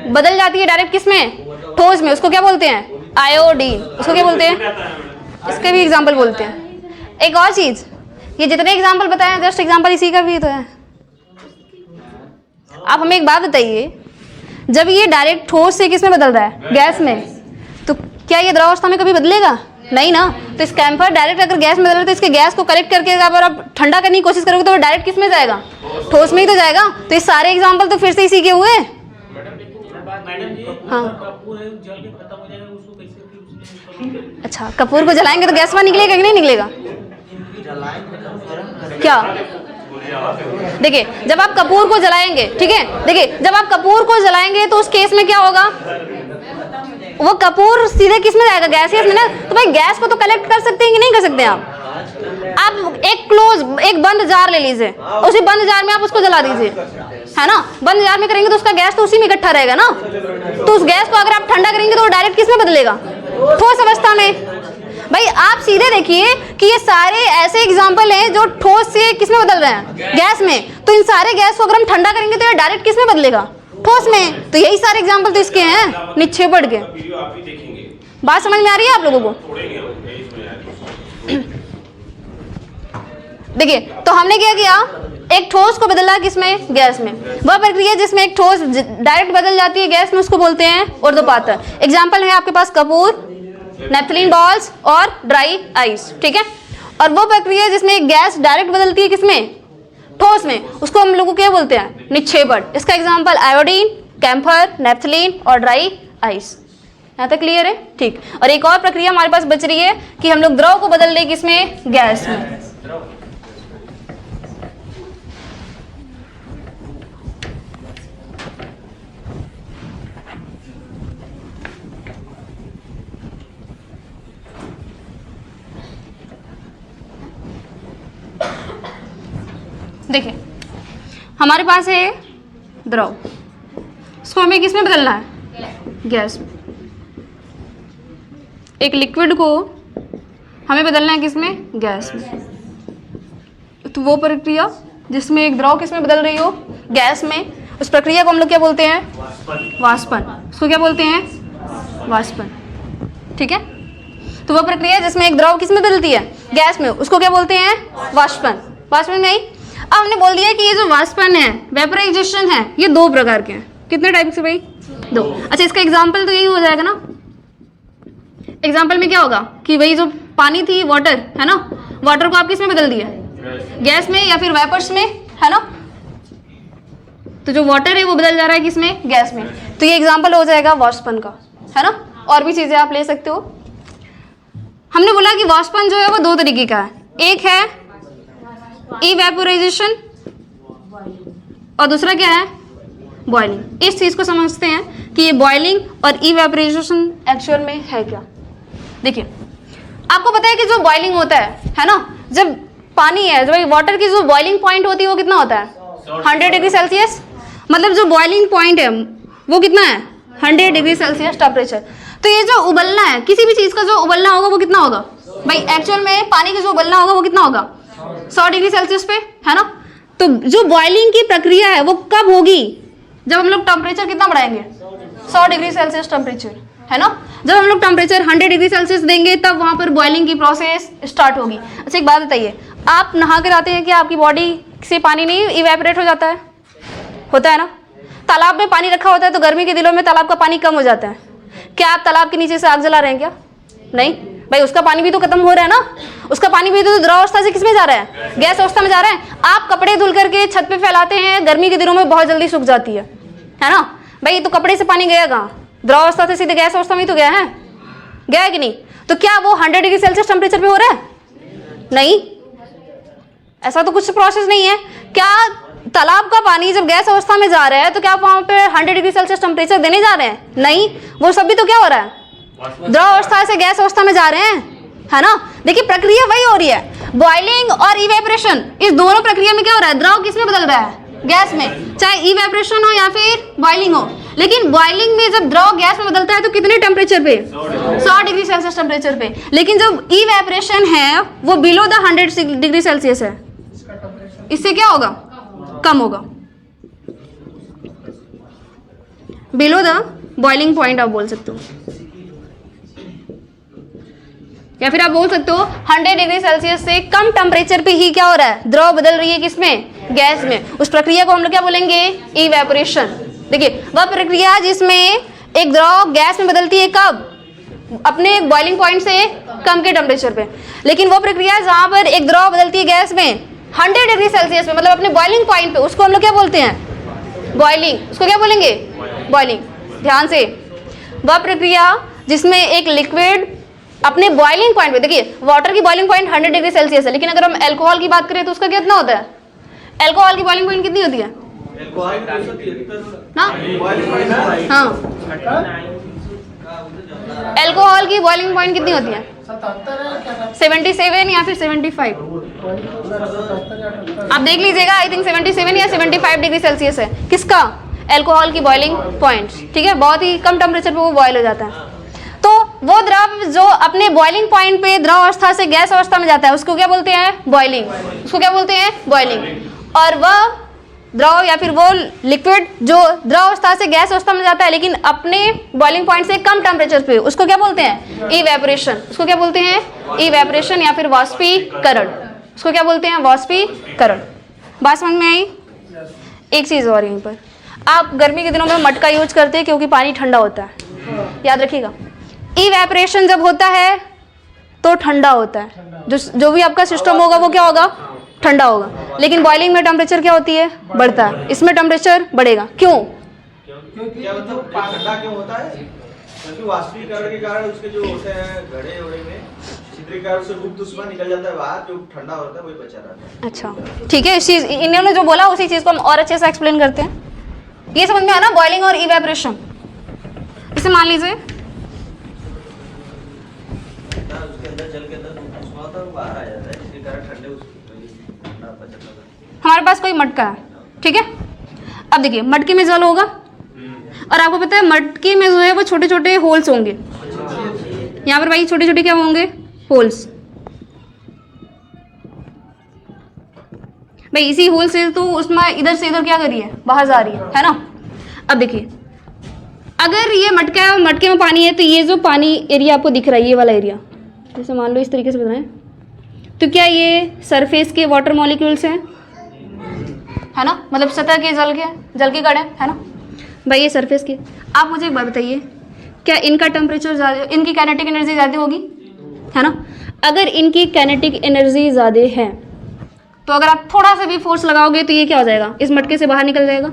बदल जाती है डायरेक्ट किसमें, ठोस में, उसको क्या बोलते हैं, आयोडीन, उसको क्या बोलते हैं, इसके भी एग्जाम्पल बोलते हैं। एक और चीज, ये जितने एग्जाम्पल बताए हैं जस्ट एग्जाम्पल इसी का भी तो है। आप हमें एक बात बताइए, जब ये डायरेक्ट ठोस से किसमें बदल रहा है, गैस में, तो क्या ये द्रवावस्था में कभी बदलेगा, नहीं ना। तो इस कैम्फर डायरेक्ट अगर गैस में बदल रहा है तो इसके गैस को कलेक्ट करके अगर आप ठंडा करने की कोशिश करोगे तो वो डायरेक्ट किस में जाएगा, ठोस में ही तो जाएगा। तो ये सारे एग्जाम्पल तो फिर से इसी के हुए। हाँ, अच्छा, कपूर को जलाएंगे तो गैस वहाँ निकलेगा कि नहीं निकलेगा, क्या, देखिए जब आप कपूर को जलाएंगे, ठीक है, देखिए जब आप कपूर को जलाएंगे तो उस केस में क्या होगा, वो कपूर सीधे किस में जाएगा, गैसियस में ना। तो भाई गैस को तो कलेक्ट कर सकते हैं कि नहीं कर सकते आप एक बंद जार ले लीजिए, उसी बंद जार में आप उसको जला दीजिए, है ना, बंद जार में करेंगे तो उसका गैस तो उसी में इकट्ठा रहेगा ना। तो उस गैस को अगर आप ठंडा करेंगे तो वो डायरेक्ट किस में बदलेगा, ठोस अवस्था में। भाई आप सीधे देखिए कि ये सारे ऐसे एग्जाम्पल हैं जो ठोस से किस में बदल रहे हैं, गैस में। तो इन सारे गैस को अगर हम ठंडा करेंगे तो ये डायरेक्ट किस में बदलेगा, ठोस में। तो यही सारे एग्जाम्पल तो इसके हैं, निक्षेपण के। बात समझ में आ रही है आप लोगों को? देखिए, तो हमने क्या किया, एक ठोस को बदला किसमें, गैस में। वह प्रक्रिया जिसमें एक ठोस डायरेक्ट बदल जाती है गैस में, उसको बोलते हैं ऊर्ध्वपातन। एग्जाम्पल है आपके पास कपूर, नेपथलीन बॉल्स और ड्राई आइस, ठीक है। और वो प्रक्रिया जिसमें एक गैस डायरेक्ट बदलती है किसमें, ठोस में, उसको हम लोग क्या बोलते हैं, निक्षेपण। इसका एग्जाम्पल आयोडीन, कैम्फर, नेपथलीन और ड्राई आइस। यहाँ तक क्लियर है? ठीक। और एक और प्रक्रिया हमारे पास बच रही है कि हम लोग द्रव को बदल रहे किसमें, गैस में। देखिए, हमारे पास है द्रव, इसको हमें किस में बदलना है, गैस में। एक लिक्विड को हमें बदलना है किस में, गैस में। तो वो प्रक्रिया जिसमें एक द्रव किस में बदल रही हो, गैस में, उस प्रक्रिया को हम लोग क्या बोलते हैं, वाष्पन। उसको क्या बोलते हैं, वाष्पन, ठीक है। तो वो प्रक्रिया जिसमें एक द्रव किस में बदलती है, गैस में, उसको क्या बोलते हैं, वाष्पन। वाष्पन नहीं, अब हमने बोल दिया कि ये जो वाष्पन है, वेपराइजेशन है, ये दो प्रकार के हैं। कितने टाइप से भाई, दो। अच्छा, इसका एग्जाम्पल तो यही हो जाएगा ना। एग्जाम्पल में क्या होगा कि वही जो पानी थी, वाटर है ना, वाटर को आप किस में बदल दिया, गैस में या फिर वेपर्स में, है ना। तो जो वाटर है वो बदल जा रहा है किसमें, गैस में। तो ये एग्जाम्पल हो जाएगा वाष्पन का, है ना। और भी चीजें आप ले सकते हो। हमने बोला कि वाष्पन जो है वो दो तरीके का है, एक है इवेपोराइजेशन और दूसरा क्या है, बॉइलिंग। इस चीज को समझते हैं कि ये बॉइलिंग और इवेपोराइजेशन एक्चुअल में है क्या। देखिए, आपको पता है कि जो बॉइलिंग होता है ना, जब पानी है, जब वाटर की जो बॉइलिंग पॉइंट होती है वो कितना होता है, 100 डिग्री सेल्सियस। मतलब जो बॉइलिंग पॉइंट है वो कितना है, 100 डिग्री सेल्सियस टेम्परेचर। तो ये जो उबलना है, किसी भी चीज का जो उबलना होगा वो कितना होगा भाई, एक्चुअल में पानी का जो उबलना होगा वो कितना होगा, 100 डिग्री सेल्सियस पे, है ना। तो जो बॉइलिंग की प्रक्रिया है वो कब होगी, जब हम लोग टेम्परेचर कितना बढ़ाएंगे, 100 डिग्री सेल्सियस टेम्परेचर, है ना। जब हम लोग टेम्परेचर 100 डिग्री सेल्सियस देंगे तब वहां पर बॉइलिंग की प्रोसेस स्टार्ट होगी। अच्छा, एक बात बताइए, आप नहा कर आते हैं कि आपकी बॉडी से पानी नहीं इवेपोरेट हो जाता है, होता है ना। तालाब में पानी रखा होता है तो गर्मी के दिनों में तालाब का पानी कम हो जाता है। क्या आप तालाब के नीचे से आग जला रहे हैं क्या? नहीं भाई, उसका पानी भी तो खत्म हो रहा है ना। उसका पानी भी तो द्रवावस्था से किसमें जा रहा है? गैस अवस्था में जा रहा है। आप कपड़े धुल करके छत पे फैलाते हैं, गर्मी के दिनों में बहुत जल्दी सूख जाती है ना भाई। तो कपड़े से पानी गया कहाँ? द्रवावस्था से सीधे गैस अवस्था में तो गया है कि नहीं? तो क्या वो 100 डिग्री सेल्सियस टेम्परेचर पे हो रहा है? नहीं, ऐसा तो कुछ प्रोसेस नहीं है। क्या तालाब का पानी जब गैस अवस्था में जा रहा है तो क्या आप वहां पे 100 डिग्री सेल्सियस टेम्परेचर देने जा रहे हैं? नहीं, वो सब भी तो क्या हो रहा है? द्रव अवस्था से गैस अवस्था में जा रहे हैं, है ना। देखिए प्रक्रिया वही हो रही है। बॉइलिंग और इवेपोरेशन, इस दोनों प्रक्रिया में क्या हो रहा है? द्रव किस में बदल रहा है? गैस में। चाहे इवेपोरेशन हो या फिर बॉइलिंग हो। लेकिन बॉइलिंग में जब द्रव गैस में बदलता है तो कितने टेम्परेचर पे? 100 डिग्री सेल्सियस टेम्परेचर पे। लेकिन जब इवेपोरेशन है वो बिलो द 100 डिग्री सेल्सियस है, इससे क्या होगा? कम होगा, बिलो द बॉइलिंग पॉइंट आप बोल सकते हो, या फिर आप बोल सकते हो 100 डिग्री सेल्सियस से कम टेम्परेचर पे ही क्या हो रहा है? द्रव बदल रही है किसमें? गैस में। उस प्रक्रिया को हम लोग क्या बोलेंगे? इवेपोरेशन। देखिए वह प्रक्रिया जिसमें एक द्रव गैस में बदलती है, कब? अपने बॉइलिंग पॉइंट से कम के टेम्परेचर पे। लेकिन वो प्रक्रिया जहां पर एक द्रव बदलती है गैस में 100 डिग्री सेल्सियस पे, मतलब अपने बॉइलिंग पॉइंट पे, उसको हम लोग क्या बोलते हैं? बॉइलिंग। उसको क्या बोलेंगे? बॉइलिंग। ध्यान से, वह प्रक्रिया जिसमें एक लिक्विड अपने बॉइलिंग पॉइंट पे, देखिए वाटर की बॉइलिंग पॉइंट 100 डिग्री सेल्सियस है, लेकिन अगर हम अल्कोहल की बात करें तो उसका कितना होता है? अल्कोहल की बॉइलिंग पॉइंट कितनी होती है ना? हाँ, अल्कोहल की बॉइलिंग पॉइंट कितनी होती है? 77 या फिर 75। आप देख लीजिएगा, आई थिंक 77 या 75 डिग्री सेल्सियस है। किसका? अल्कोहल की बॉइलिंग पॉइंट। ठीक है, बहुत ही कम टेम्परेचर पे वो बॉयल हो जाता है। तो वो द्रव जो अपने बॉइलिंग पॉइंट पे द्रव अवस्था से गैस अवस्था में जाता है उसको क्या बोलते हैं? बॉइलिंग। उसको क्या बोलते हैं? बॉइलिंग। और वह द्रव या फिर वो लिक्विड जो द्रव अवस्था से गैस अवस्था में जाता है लेकिन अपने बॉइलिंग पॉइंट से कम टेम्परेचर पे, उसको क्या बोलते हैं? इवेपोरेशन। उसको क्या बोलते हैं? इवेपोरेशन या फिर वाष्पीकरण। उसको क्या बोलते हैं? वाष्पीकरण। बात समझ में आई? एक चीज और, यहीं पर आप गर्मी के दिनों में मटका यूज करते हैं क्योंकि पानी ठंडा होता है, याद रखिएगा। इवेपोरेशन जब होता है तो ठंडा होता है, जो भी आपका सिस्टम होगा वो क्या होगा? ठंडा होगा। लेकिन बॉइलिंग में टेम्परेचर क्या होती है? बढ़ता है। इसमें टेम्परेचर बढ़ेगा। क्यों? क्योंकि मतलब ठंडा क्यों होता है? क्योंकि वाष्पीकरण के कारण उसके जो होते हैं घड़े ओड़े में छिद्रीकरण से गुप्त ऊष्मा निकल जाता है बाहर, जो ठंडा होता है वही बचा रहता है। अच्छा ठीक है, इस चीज इन्होंने जो बोला उसी चीज को हम और अच्छे से एक्सप्लेन करते हैं। ये समझ में आया ना, बॉइलिंग और इवेपोरेशन। इसे मान लीजिए उसके अंदर जल के अंदर ऊष्मा होता है वो बाहर आ जाता है, इसके कारण ठंडे ठंडा बचा रहता है। हमारे पास कोई मटका है, ठीक है। अब देखिए मटके में जल होगा और आपको पता है मटके में जो है वो छोटे छोटे होल्स होंगे। यहाँ पर भाई छोटे छोटे क्या होंगे? होल्स। भाई इसी होल से तो उसमें इधर से इधर क्या कर रही है? बाहर जा रही है ना। अब देखिए अगर ये मटका है और मटके में पानी है तो ये जो पानी एरिया आपको दिख रहा है, ये वाला एरिया, जैसे मान लो इस तरीके से बताएं, तो क्या ये सरफेस के वाटर मॉलिक्यूल्स हैं, है ना, मतलब सतह के जल के कण है ना भाई, ये सरफेस के। आप मुझे एक बात बताइए, क्या इनका टेम्परेचर ज़्यादा, इनकी काइनेटिक एनर्जी ज़्यादा होगी, है ना। अगर इनकी काइनेटिक एनर्जी ज़्यादा है तो अगर आप थोड़ा सा भी फोर्स लगाओगे तो ये क्या हो जाएगा? इस मटके से बाहर निकल जाएगा।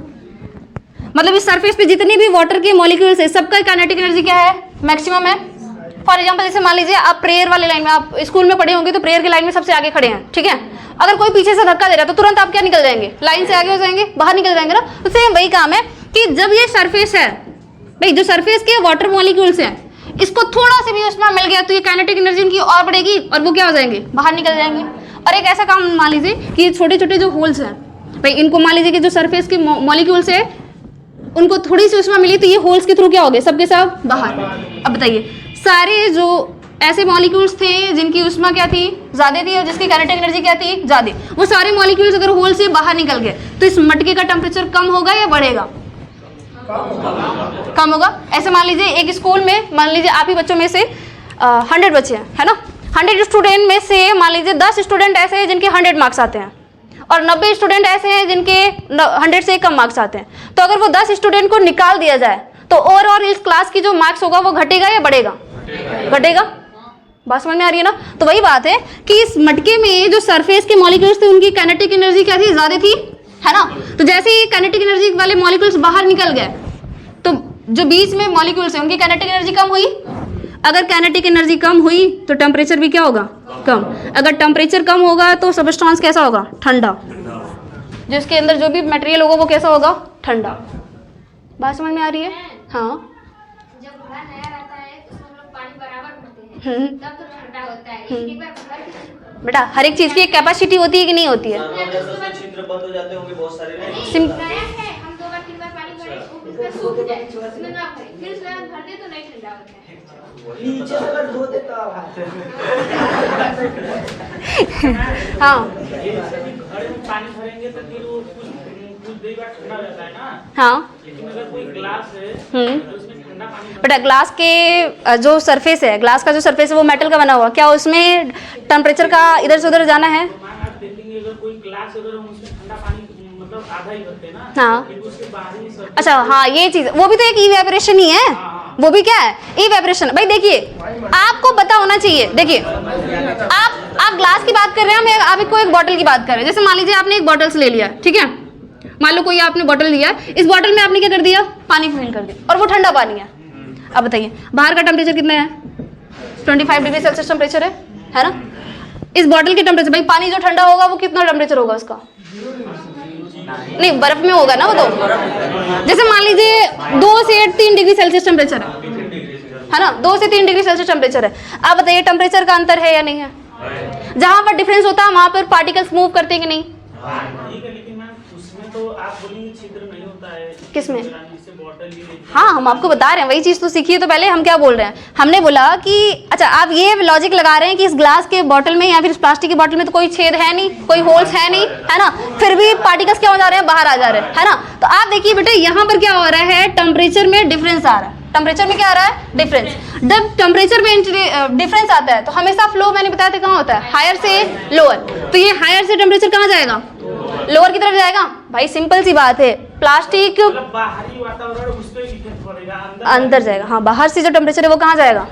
मतलब इस सरफेस पे जितने भी वाटर के मॉलिक्यूल्स है सबका काइनेटिक एनर्जी क्या है? मैक्सिमम है। फॉर एग्जांपल जैसे मान लीजिए आप प्रेयर वाले लाइन में, आप स्कूल में पढ़े होंगे तो प्रेयर की लाइन में सबसे आगे खड़े हैं, ठीक है। अगर कोई पीछे से धक्का दे रहा है तो तुरंत आप क्या निकल जाएंगे? लाइन से आगे हो जाएंगे, बाहर निकल जाएंगे ना। तो सेम वही काम है कि जब ये सरफेस है भाई, जो सरफेस के वाटर मॉलिक्यूल्स हैं इसको थोड़ा सा भी उसमें मिल गया तो ये काइनेटिक एनर्जी इनकी और बढ़ेगी और वो क्या हो जाएंगे? बाहर निकल जाएंगे। और एक ऐसा काम मान लीजिए कि ये छोटे छोटे जो होल्स हैं भाई, इनको मान लीजिए कि जो सरफेस के मॉलिक्यूल्स है उनको थोड़ी सी उष्मा मिली तो ये होल्स के थ्रू क्या हो गए? सबके सब बाहर। अब बताइए सारे जो ऐसे मॉलिक्यूल्स थे जिनकी उष्मा क्या थी? ज्यादा थी, और जिसकी काइनेटिक एनर्जी क्या थी? ज्यादा, वो सारे मॉलिक्यूल्स अगर होल से बाहर निकल गए तो इस मटके का टेम्परेचर कम होगा या बढ़ेगा? कम होगा। ऐसे मान लीजिए एक स्कूल में, मान लीजिए आप ही बच्चों में से 100 बच्चे हैं, है ना। 100 स्टूडेंट में से मान लीजिए 10 स्टूडेंट ऐसे हैं जिनके 100 मार्क्स आते हैं और 90 स्टूडेंट ऐसे हैं जिनके 100 से कम मार्क्स आते हैं, तो अगर वो 10 स्टूडेंट को निकाल दिया जाए तो ओवरऑल इस क्लास की जो मार्क्स होगा वो घटेगा या बढ़ेगा? घटेगा। बात समझ में आ रही है ना? तो वही बात है कि इस मटके में जो सरफेस के मॉलिक्यूल्स थे उनकी काइनेटिक एनर्जी क्या थी? ज़्यादा थी, है ना? तो जैसे ही काइनेटिक एनर्जी वाले मॉलिक्यूल्स बाहर निकल गए तो जो बीच में मॉलिक्यूल्स हैं उनकी काइनेटिक एनर्जी कम हुई। अगर काइनेटिक एनर्जी कम हुई तो टेम्परेचर भी क्या होगा? कम। अगर टेम्परेचर कम होगा तो सबस्टेंस कैसा होगा? ठंडा। जिसके अंदर जो भी मटेरियल होगा वो कैसा होगा? ठंडा। बात समझ में आ रही है? हाँ। जब घड़ा नया रहता है तो हम लोग पानी बराबर भरते हैं तब तो ठंडा होता है। एक बार भर बेटा हर एक चीज़ की एक कैपेसिटी होती है कि नहीं होती है? छिद्र बंद हो जाते होंगे बहुत सारे ना। नया है, हम 2 बार 3 बार पानी भरे उसमें सूख जाए, उसमें ना भरे, फिर उसके बाद भर दे तो नहीं ठंडा होता है। नीचे अगर धो दे तो हाँ घड़े में पानी भरेंगे तो फिर वो कुछ देर बाद ठंडा रहता है ना। हाँ। लेकिन अगर कोई ग्लास है तो उसमें ठंडा पानी बेटा ग्लास के जो सरफेस है, ग्लास का जो सरफेस है वो मेटल का बना हुआ, क्या उसमें टेम्परेचर का इधर से उधर जाना है? आप देखेंगे अगर कोई ग्लास अगर हम उसमें ठंडा पानी मतलब आधा ही भरते हैं ना, हाँ। फिर उसके बाहर ही सब अच्छा हाँ, ये चीज़ वो भी तो एक इवेपोरेशन ही है। वो भी क्या है? इवेपोरेशन। भाई देखिए आपको पता होना चाहिए। देखिए आप ग्लास की बात कर रहे हैं, मैं आपको एक बॉटल की बात कर रहे हैं। जैसे मान लीजिए आपने एक बॉटल से ले लिया, ठीक है? मान लो कोई आपने बॉटल लिया, इस बॉटल में आपने क्या कर दिया? पानी फिल कर दिया और वो ठंडा पानी है। अब बताइए बाहर का टेम्परेचर कितना है? 25 डिग्री सेल्सियस टेम्परेचर है ना? इस बॉटल के टेम्परेचर, भाई पानी जो ठंडा होगा वो कितना टेम्परेचर होगा उसका? नहीं, बर्फ में होगा ना वो तो। जैसे मान लीजिए 2 से 3 डिग्री सेल्सियस टेम्परेचर है ना? 2 से 3 डिग्री सेल्सियस टेम्परेचर है। आप बताइए टेम्परेचर का अंतर है या नहीं है? जहाँ पर डिफरेंस होता है वहाँ पर पार्टिकल्स मूव करते हैं कि नहीं? ठीक है, लेकिन मैम उसमें तो आप बोलेंगे छिद्र नहीं होता है। किसमें? जिससे बॉटल ही नहीं- हाँ हम आपको बता रहे हैं, वही चीज़ तो सीखिए। तो पहले हम क्या बोल रहे हैं? हमने बोला कि अच्छा आप ये लॉजिक लगा रहे हैं कि इस ग्लास के बॉटल में या फिर इस प्लास्टिक की बॉटल में तो कोई छेद है नहीं, कोई होल्स है नहीं, है ना? फिर भी पार्टिकल्स क्या हो जा रहे हैं? बाहर आ जा रहे हैं, है ना? तो आप देखिए बेटे यहाँ पर क्या हो रहा है? टेम्परेचर में डिफरेंस आ रहा है। टेम्परेचर में क्या आ रहा है? डिफरेंस। जब टेम्परेचर में डिफरेंस आता है तो हमेशा फ्लो मैंने बताया था कहाँ होता है? हायर से लोअर। तो ये हायर से टेम्परेचर कहाँ जाएगा? लोअर की तरफ जाएगा। भाई सिंपल सी बात है, प्लास्टिक मतलब बाहरी वातावरण उस पर इफेक्ट पड़ेगा, अंदर जाएगा। हाँ बाहर से जो टेम्परेचर है वो कहाँ जाएगा?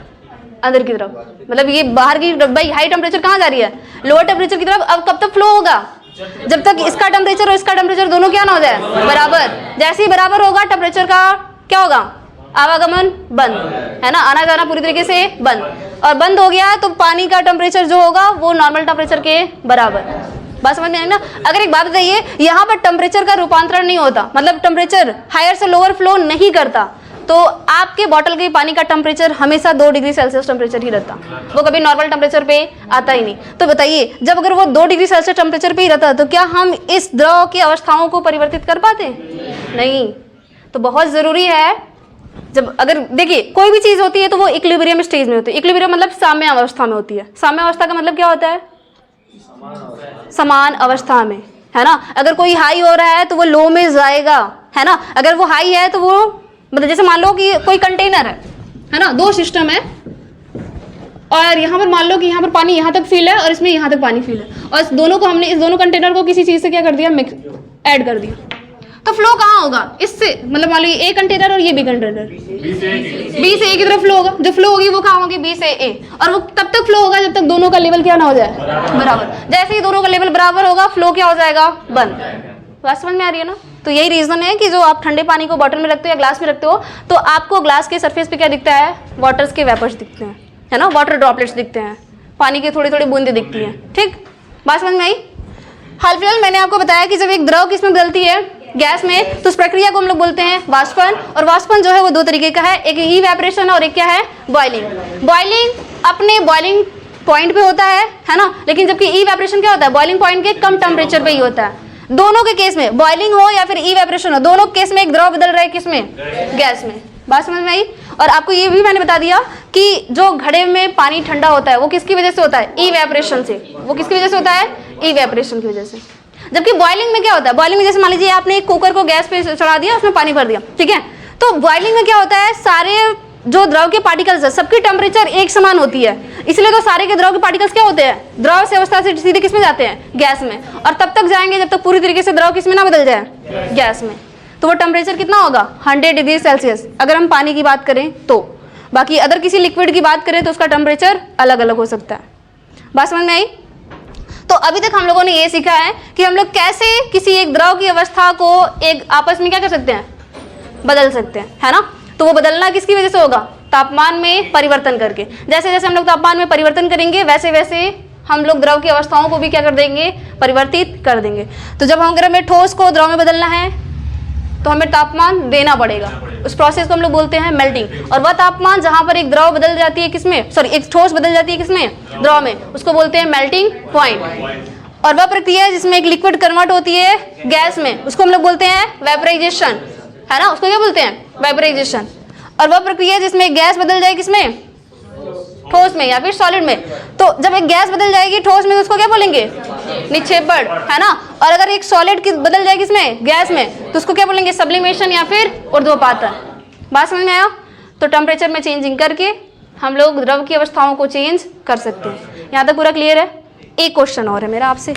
अंदर की तरफ। मतलब ये बाहर की भाई हाई टेम्परेचर कहाँ जा रही है? लोअर टेम्परेचर की तरफ। अब कब तक फ्लो होगा? जब तक इसका टेम्परेचर और इसका टेम्परेचर दोनों क्या ना हो जाए? बराबर। जैसे ही बराबर होगा टेम्परेचर का क्या होगा? आवागमन बंद, है ना? आना जाना पूरी तरीके से बंद। और बंद हो गया तो पानी का टेम्परेचर जो होगा वो नॉर्मल टेम्परेचर के बराबर। बात समझ में आई ना? अगर एक बात बताइए, यहाँ पर टेम्परेचर का रूपांतरण नहीं होता, मतलब टेम्परेचर हायर से लोअर फ्लो नहीं करता, तो आपके बॉटल के पानी का टेम्परेचर हमेशा 2 डिग्री सेल्सियस टेम्परेचर ही रहता, वो कभी नॉर्मल टेम्परेचर पे आता ही नहीं। तो बताइए जब अगर वो 2 डिग्री सेल्सियस टेम्परेचर पे ही रहता तो क्या हम इस द्रव की अवस्थाओं को परिवर्तित कर पाते? नहीं। तो बहुत ज़रूरी है, जब अगर देखिए कोई भी चीज़ होती है तो वो इक्विलिब्रियम स्टेज में होती है। इक्विलिब्रियम मतलब साम्य अवस्था में होती है। साम्य अवस्था का मतलब क्या होता है? समान अवस्था में, है ना? अगर कोई हाई हो रहा है तो वो लो में जाएगा, है ना? अगर वो हाई है तो वो मतलब जैसे मान लो कि कोई कंटेनर है ना? 2 सिस्टम है और यहाँ पर मान लो कि यहाँ पर पानी यहाँ तक फिल है और इसमें यहाँ तक पानी फिल है, और इस दोनों को हमने इस दोनों कंटेनर को किसी चीज़ से क्या कर दिया? मिक्स ऐड कर दिया। तो फ्लो कहाँ होगा? इससे मतलब मान लो ये A कंटेनर और ये B कंटेनर, B से A की तरफ फ्लो होगा। जो फ्लो होगी वो कहाँ होगी? B से A। और वो तब तक फ्लो होगा जब तक दोनों का लेवल क्या ना हो जाए? बराबर। जैसे ही दोनों का लेवल बराबर होगा फ्लो क्या हो जाएगा? बंद। बात समझ में आ रही है ना? तो यही रीज़न है कि जो आप ठंडे पानी को बॉटल में रखते हो या ग्लास में रखते हो तो आपको ग्लास के सरफेस पे क्या दिखता है? वाटर्स के वेपर्स दिखते हैं, है ना? वाटर ड्रॉपलेट्स दिखते हैं, पानी की थोड़ी थोड़ी बूंदें दिखती हैं। ठीक, बात समझ में आई? हाल फिलहाल मैंने आपको बताया कि जब एक द्रव किसमें बदलती है? गैस में, तो उस प्रक्रिया को हम लोग बोलते हैं वाष्पन। और वाष्पन जो है वो 2 तरीके का है, एक इवेपोरेशन और एक क्या है? बॉइलिंग। बॉइलिंग अपने बॉइलिंग पॉइंट पे होता है ना? लेकिन जबकि इवेपोरेशन क्या होता है? बॉइलिंग पॉइंट के कम टेम्परेचर पे ही होता है। दोनों के केस में, बॉइलिंग हो या फिर इवेपोरेशन हो, दोनों केस में एक द्रव बदल रहा है किसमें? गैस में। बात समझ में आई? और आपको ये भी मैंने बता दिया कि जो घड़े में पानी ठंडा होता है वो किसकी वजह से होता है? इवेपोरेशन से। वो किसकी वजह से होता है? इवेपोरेशन की वजह से। जबकि बॉइलिंग में क्या होता है? बॉइलिंग में जैसे मान लीजिए आपने एक कुकर को गैस पे चढ़ा दिया, उसमें पानी भर दिया, ठीक है? तो बॉइलिंग में क्या होता है? सारे जो द्रव के पार्टिकल्स है सबकी टेम्परेचर एक समान होती है, इसलिए तो सारे के द्रव के पार्टिकल्स क्या होते हैं, द्रव से अवस्था से सीधे किस में जाते हैं, गैस में, और तब तक जाएंगे जब तक पूरी तरीके से द्रव किस में ना बदल जाए, गैस में। तो वो टेम्परेचर कितना होगा 100 डिग्री सेल्सियस अगर हम पानी की बात करें तो। बाकी अदर किसी लिक्विड की बात करें तो उसका टेम्परेचर अलग अलग हो सकता है। बात समझ में आई? तो अभी तक हम लोगों ने ये सीखा है कि हम लोग कैसे किसी एक द्रव की अवस्था को एक आपस में क्या कर सकते हैं, बदल सकते हैं, है ना। तो वो बदलना किसकी वजह से होगा, तापमान में परिवर्तन करके। जैसे जैसे हम लोग तापमान में परिवर्तन करेंगे वैसे वैसे हम लोग द्रव की अवस्थाओं को भी क्या कर देंगे, परिवर्तित कर देंगे। तो जब अगर हमें ठोस को द्रव में बदलना है तो हमें तापमान देना पड़ेगा, उस प्रोसेस को हम लोग बोलते हैं मेल्टिंग। और वह तापमान जहाँ पर एक द्रव बदल जाती है किसमें, सॉरी एक ठोस बदल जाती है किसमें, द्रव में, उसको बोलते हैं मेल्टिंग पॉइंट। और वह प्रक्रिया जिसमें एक लिक्विड कन्वर्ट होती है गैस में, उसको हम लोग बोलते हैं वेपराइजेशन, है ना, उसको क्या बोलते हैं, वेपराइजेशन। और वह प्रक्रिया जिसमें गैस बदल जाए किसमें, ठोस में या फिर सॉलिड में। तो जब एक गैस बदल जाएगी ठोस में तो उसको क्या बोलेंगे, निक्षेपण, है ना। और अगर एक सॉलिड की बदल जाएगी इसमें, गैस में, तो उसको क्या बोलेंगे, सब्लिमेशन या फिर ऊर्ध्वपातन। बात समझ में आया? तो टेम्परेचर में चेंजिंग करके हम लोग द्रव की अवस्थाओं को चेंज कर सकते हैं। यहाँ तक पूरा क्लियर है? एक क्वेश्चन और है मेरा आपसे,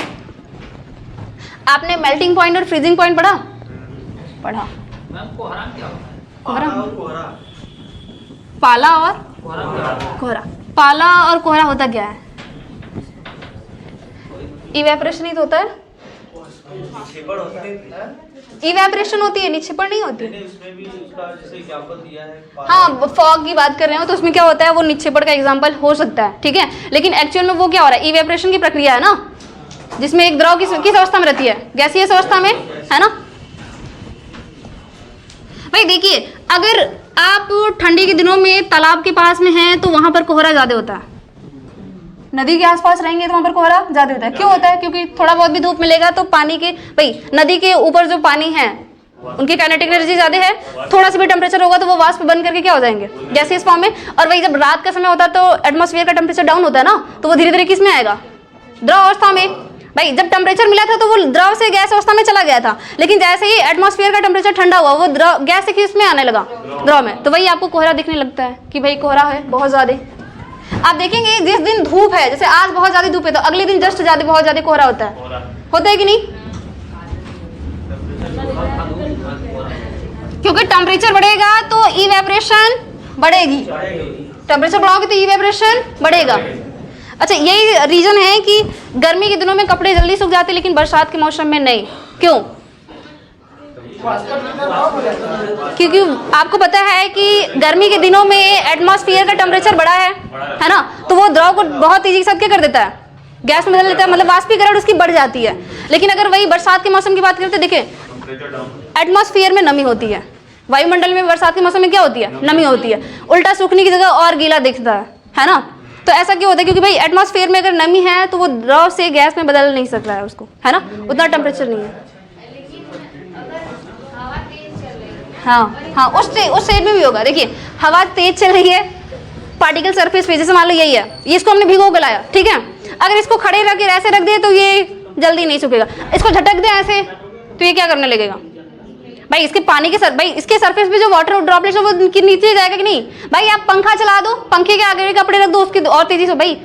आपने मेल्टिंग पॉइंट और फ्रीजिंग पॉइंट पढ़ा? पढ़ा। कोहराम क्या होता है? कोहरा, पाला और कोहरा। पाला और कोहरा होता क्या है, इवेपोरेशन ही तो होता है, इवेपोरेशन होती है, निक्षेपण नहीं होती। इसमें भी उसका जैसे एग्जांपल दिया है, हाँ, फॉग की बात कर रहे हो तो उसमें क्या होता है, वो निक्षेपण का एग्जांपल हो सकता है, ठीक है। लेकिन एक्चुअल में वो क्या हो रहा है, इवेपोरेशन की प्रक्रिया है ना, जिसमें एक द्रव किस अवस्था में रहती है, गैसीय अवस्था में, है ना। भाई देखिए, अगर आप ठंडी के दिनों में तालाब के पास में हैं तो वहां पर कोहरा ज्यादा होता है, नदी के आसपास रहेंगे तो वहां पर कोहरा ज्यादा होता है। क्यों होता है? क्योंकि थोड़ा बहुत भी धूप मिलेगा तो पानी के, भाई नदी के ऊपर जो पानी है उनकी काइनेटिक एनर्जी ज्यादा है, थोड़ा सा भी टेम्परेचर होगा तो वो वाष्प बन करके क्या हो जाएंगे, गैसीय फॉर्म में। और वही जब रात का समय होता है तो एटमॉस्फेयर का टेम्परेचर डाउन होता है ना, तो वो धीरे धीरे किस में आएगा, द्रव अवस्था में। भाई जब टेम्परेचर मिला था तो वो द्रव से गैस अवस्था में चला गया था, लेकिन जैसे ही एटमॉस्फेयर का टेम्परेचर ठंडा हुआ वो द्रव गैस से किस में आने लगा, द्रव में। तो वही आपको कोहरा दिखने लगता है कि भाई कोहरा है बहुत ज्यादा। आप देखेंगे जिस दिन धूप है, जैसे आज बहुत ज्यादा धूप है तो अगले दिन जस्ट ज्यादा बहुत ज्यादा कोहरा होता है कि नहीं? क्योंकि टेम्परेचर बढ़ेगा तो इवेपोरेशन बढ़ेगी, टेम्परेचर बढ़ाओगे तो इवेपोरेशन बढ़ेगा। अच्छा, यही रीजन है कि गर्मी के दिनों में कपड़े जल्दी सूख जाते हैं लेकिन बरसात के मौसम में नहीं। क्यों? क्योंकि आपको पता है कि गर्मी के दिनों में एटमॉस्फेयर का टेम्परेचर बढ़ा है ना, तो वो द्रव को बहुत तेजी के साथ क्या कर देता है, गैस में बदल देता है, मतलब वाष्पीकरण उसकी बढ़ जाती है। लेकिन अगर वही बरसात के मौसम की बात करते, देखें एटमॉस्फेयर में नमी होती है, वायुमंडल में बरसात के मौसम में क्या होती है, नमी होती है, उल्टा सूखने की जगह और गीला दिखता है ना। तो ऐसा क्यों होता है? क्योंकि भाई एटमॉस्फेयर में अगर नमी है तो वो द्रव से गैस में बदल नहीं सक रहा है उसको, है ना, उतना टेम्परेचर नहीं है। हाँ, उस साइड में भी होगा। देखिए हवा तेज चल रही है, पार्टिकल सरफेस पे, जैसे मान लो यही है, ये इसको हमने भिगो के लाया, ठीक है। अगर इसको खड़े रख के ऐसे रख दिए तो ये जल्दी नहीं सूखेगा, इसको झटक दे ऐसे तो ये क्या करने लगेगा, भाई इसके पानी के भाई इसके सरफेस पे जो वाटर ड्रॉपलेट्स है वो नीचे जाएगा कि नहीं। भाई आप पंखा चला दो, पंखे के आगे कपड़े रख दो उसकी और तेजी से, भाई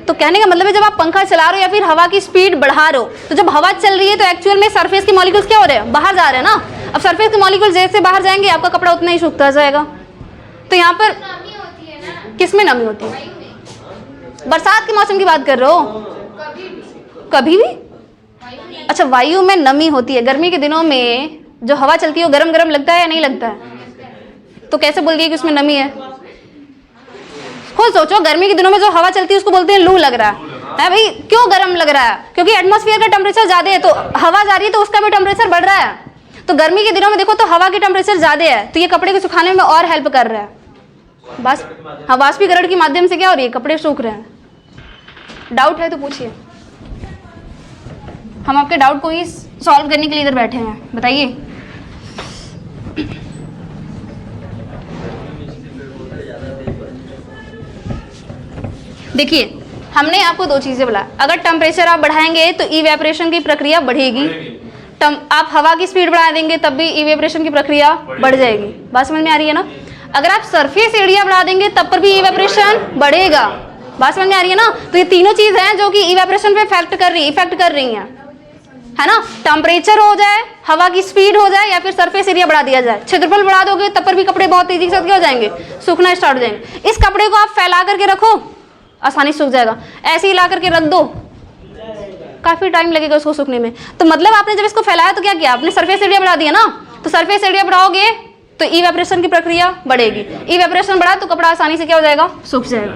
तो कहने का मतलब है जब आप पंखा चला रहे हो या फिर हवा की स्पीड बढ़ा रहे हो, तो जब हवा चल रही है तो एक्चुअल में सरफेस के मॉलिक्यूल्स क्या हो रहे हैं, बाहर जा रहे हैं ना। अब सरफेस के मॉलिक्यूल्स जैसे बाहर जाएंगे आपका कपड़ा उतना ही सूखता जाएगा। तो यहाँ पर नमी होती है ना, किस में नमी होती है? वायु में। बरसात के मौसम की बात कर रहे हो? कभी भी कभी भी? वायु में अच्छा, वायु में नमी होती है। गर्मी के दिनों में जो हवा चलती है वो गरम गरम लगता है या नहीं लगता है? तो कैसे बोल दिए कि उसमें नमी है? खुद सोचो, गर्मी के दिनों में जो हवा चलती है उसको बोलते हैं लू लग रहा है भाई। क्यों गर्म लग रहा है? क्योंकि एटमॉस्फेयर का टेम्परेचर ज्यादा है, तो हवा जा रही है तो उसका भी टेम्परेचर बढ़ रहा है। तो गर्मी के दिनों में देखो तो हवा की टेम्परेचर ज्यादा है, तो ये कपड़े को सुखाने में और हेल्प कर रहा है। बस हाँ, वाष्पीकरण के माध्यम से क्या हो रही है, कपड़े सूख रहे हैं। डाउट है तो पूछिए, हम आपके डाउट को ही सॉल्व करने के लिए इधर बैठे हैं, बताइए। देखिए हमने आपको दो चीजें बोला, अगर टेम्परेचर आप बढ़ाएंगे तो इवेपोरेशन की प्रक्रिया बढ़ेगी, आप हवा की स्पीड बढ़ा देंगे तब भी इवेपोरेशन की प्रक्रिया बढ़ जाएगी। बात समझ में आ रही है ना? अगर आप सरफेस एरिया बढ़ा देंगे तब पर भी इवेपोरेशन बढ़ेगा, बात समझ में आ रही है ना? तो ये तीनों चीज हैं जो कि इवेपोरेशन पे इफेक्ट कर रही हैं, है ना? टेम्परेचर हो जाए, हवा की स्पीड हो जाए, या फिर सरफेस एरिया बढ़ा दिया जाए। क्षेत्रफल बढ़ा दोगे तब पर भी कपड़े बहुत तेजी से क्या हो जाएंगे, सूखना स्टार्ट हो जाएंगे। इस कपड़े को आप फैला करके रखो, आसानी से सूख जाएगा। ऐसे ही ला करके रख दो, काफी टाइम लगेगा उसको सूखने में। तो मतलब आपने जब इसको फैलाया तो क्या किया, आपने सरफेस एरिया बढ़ा दिया ना। तो सरफेस एरिया बढ़ाओगे तो इवेपोरेशन की प्रक्रिया बढ़ेगी, इवेपोरेशन बढ़ा तो कपड़ा आसानी से क्या हो जाएगा, सूख जाएगा।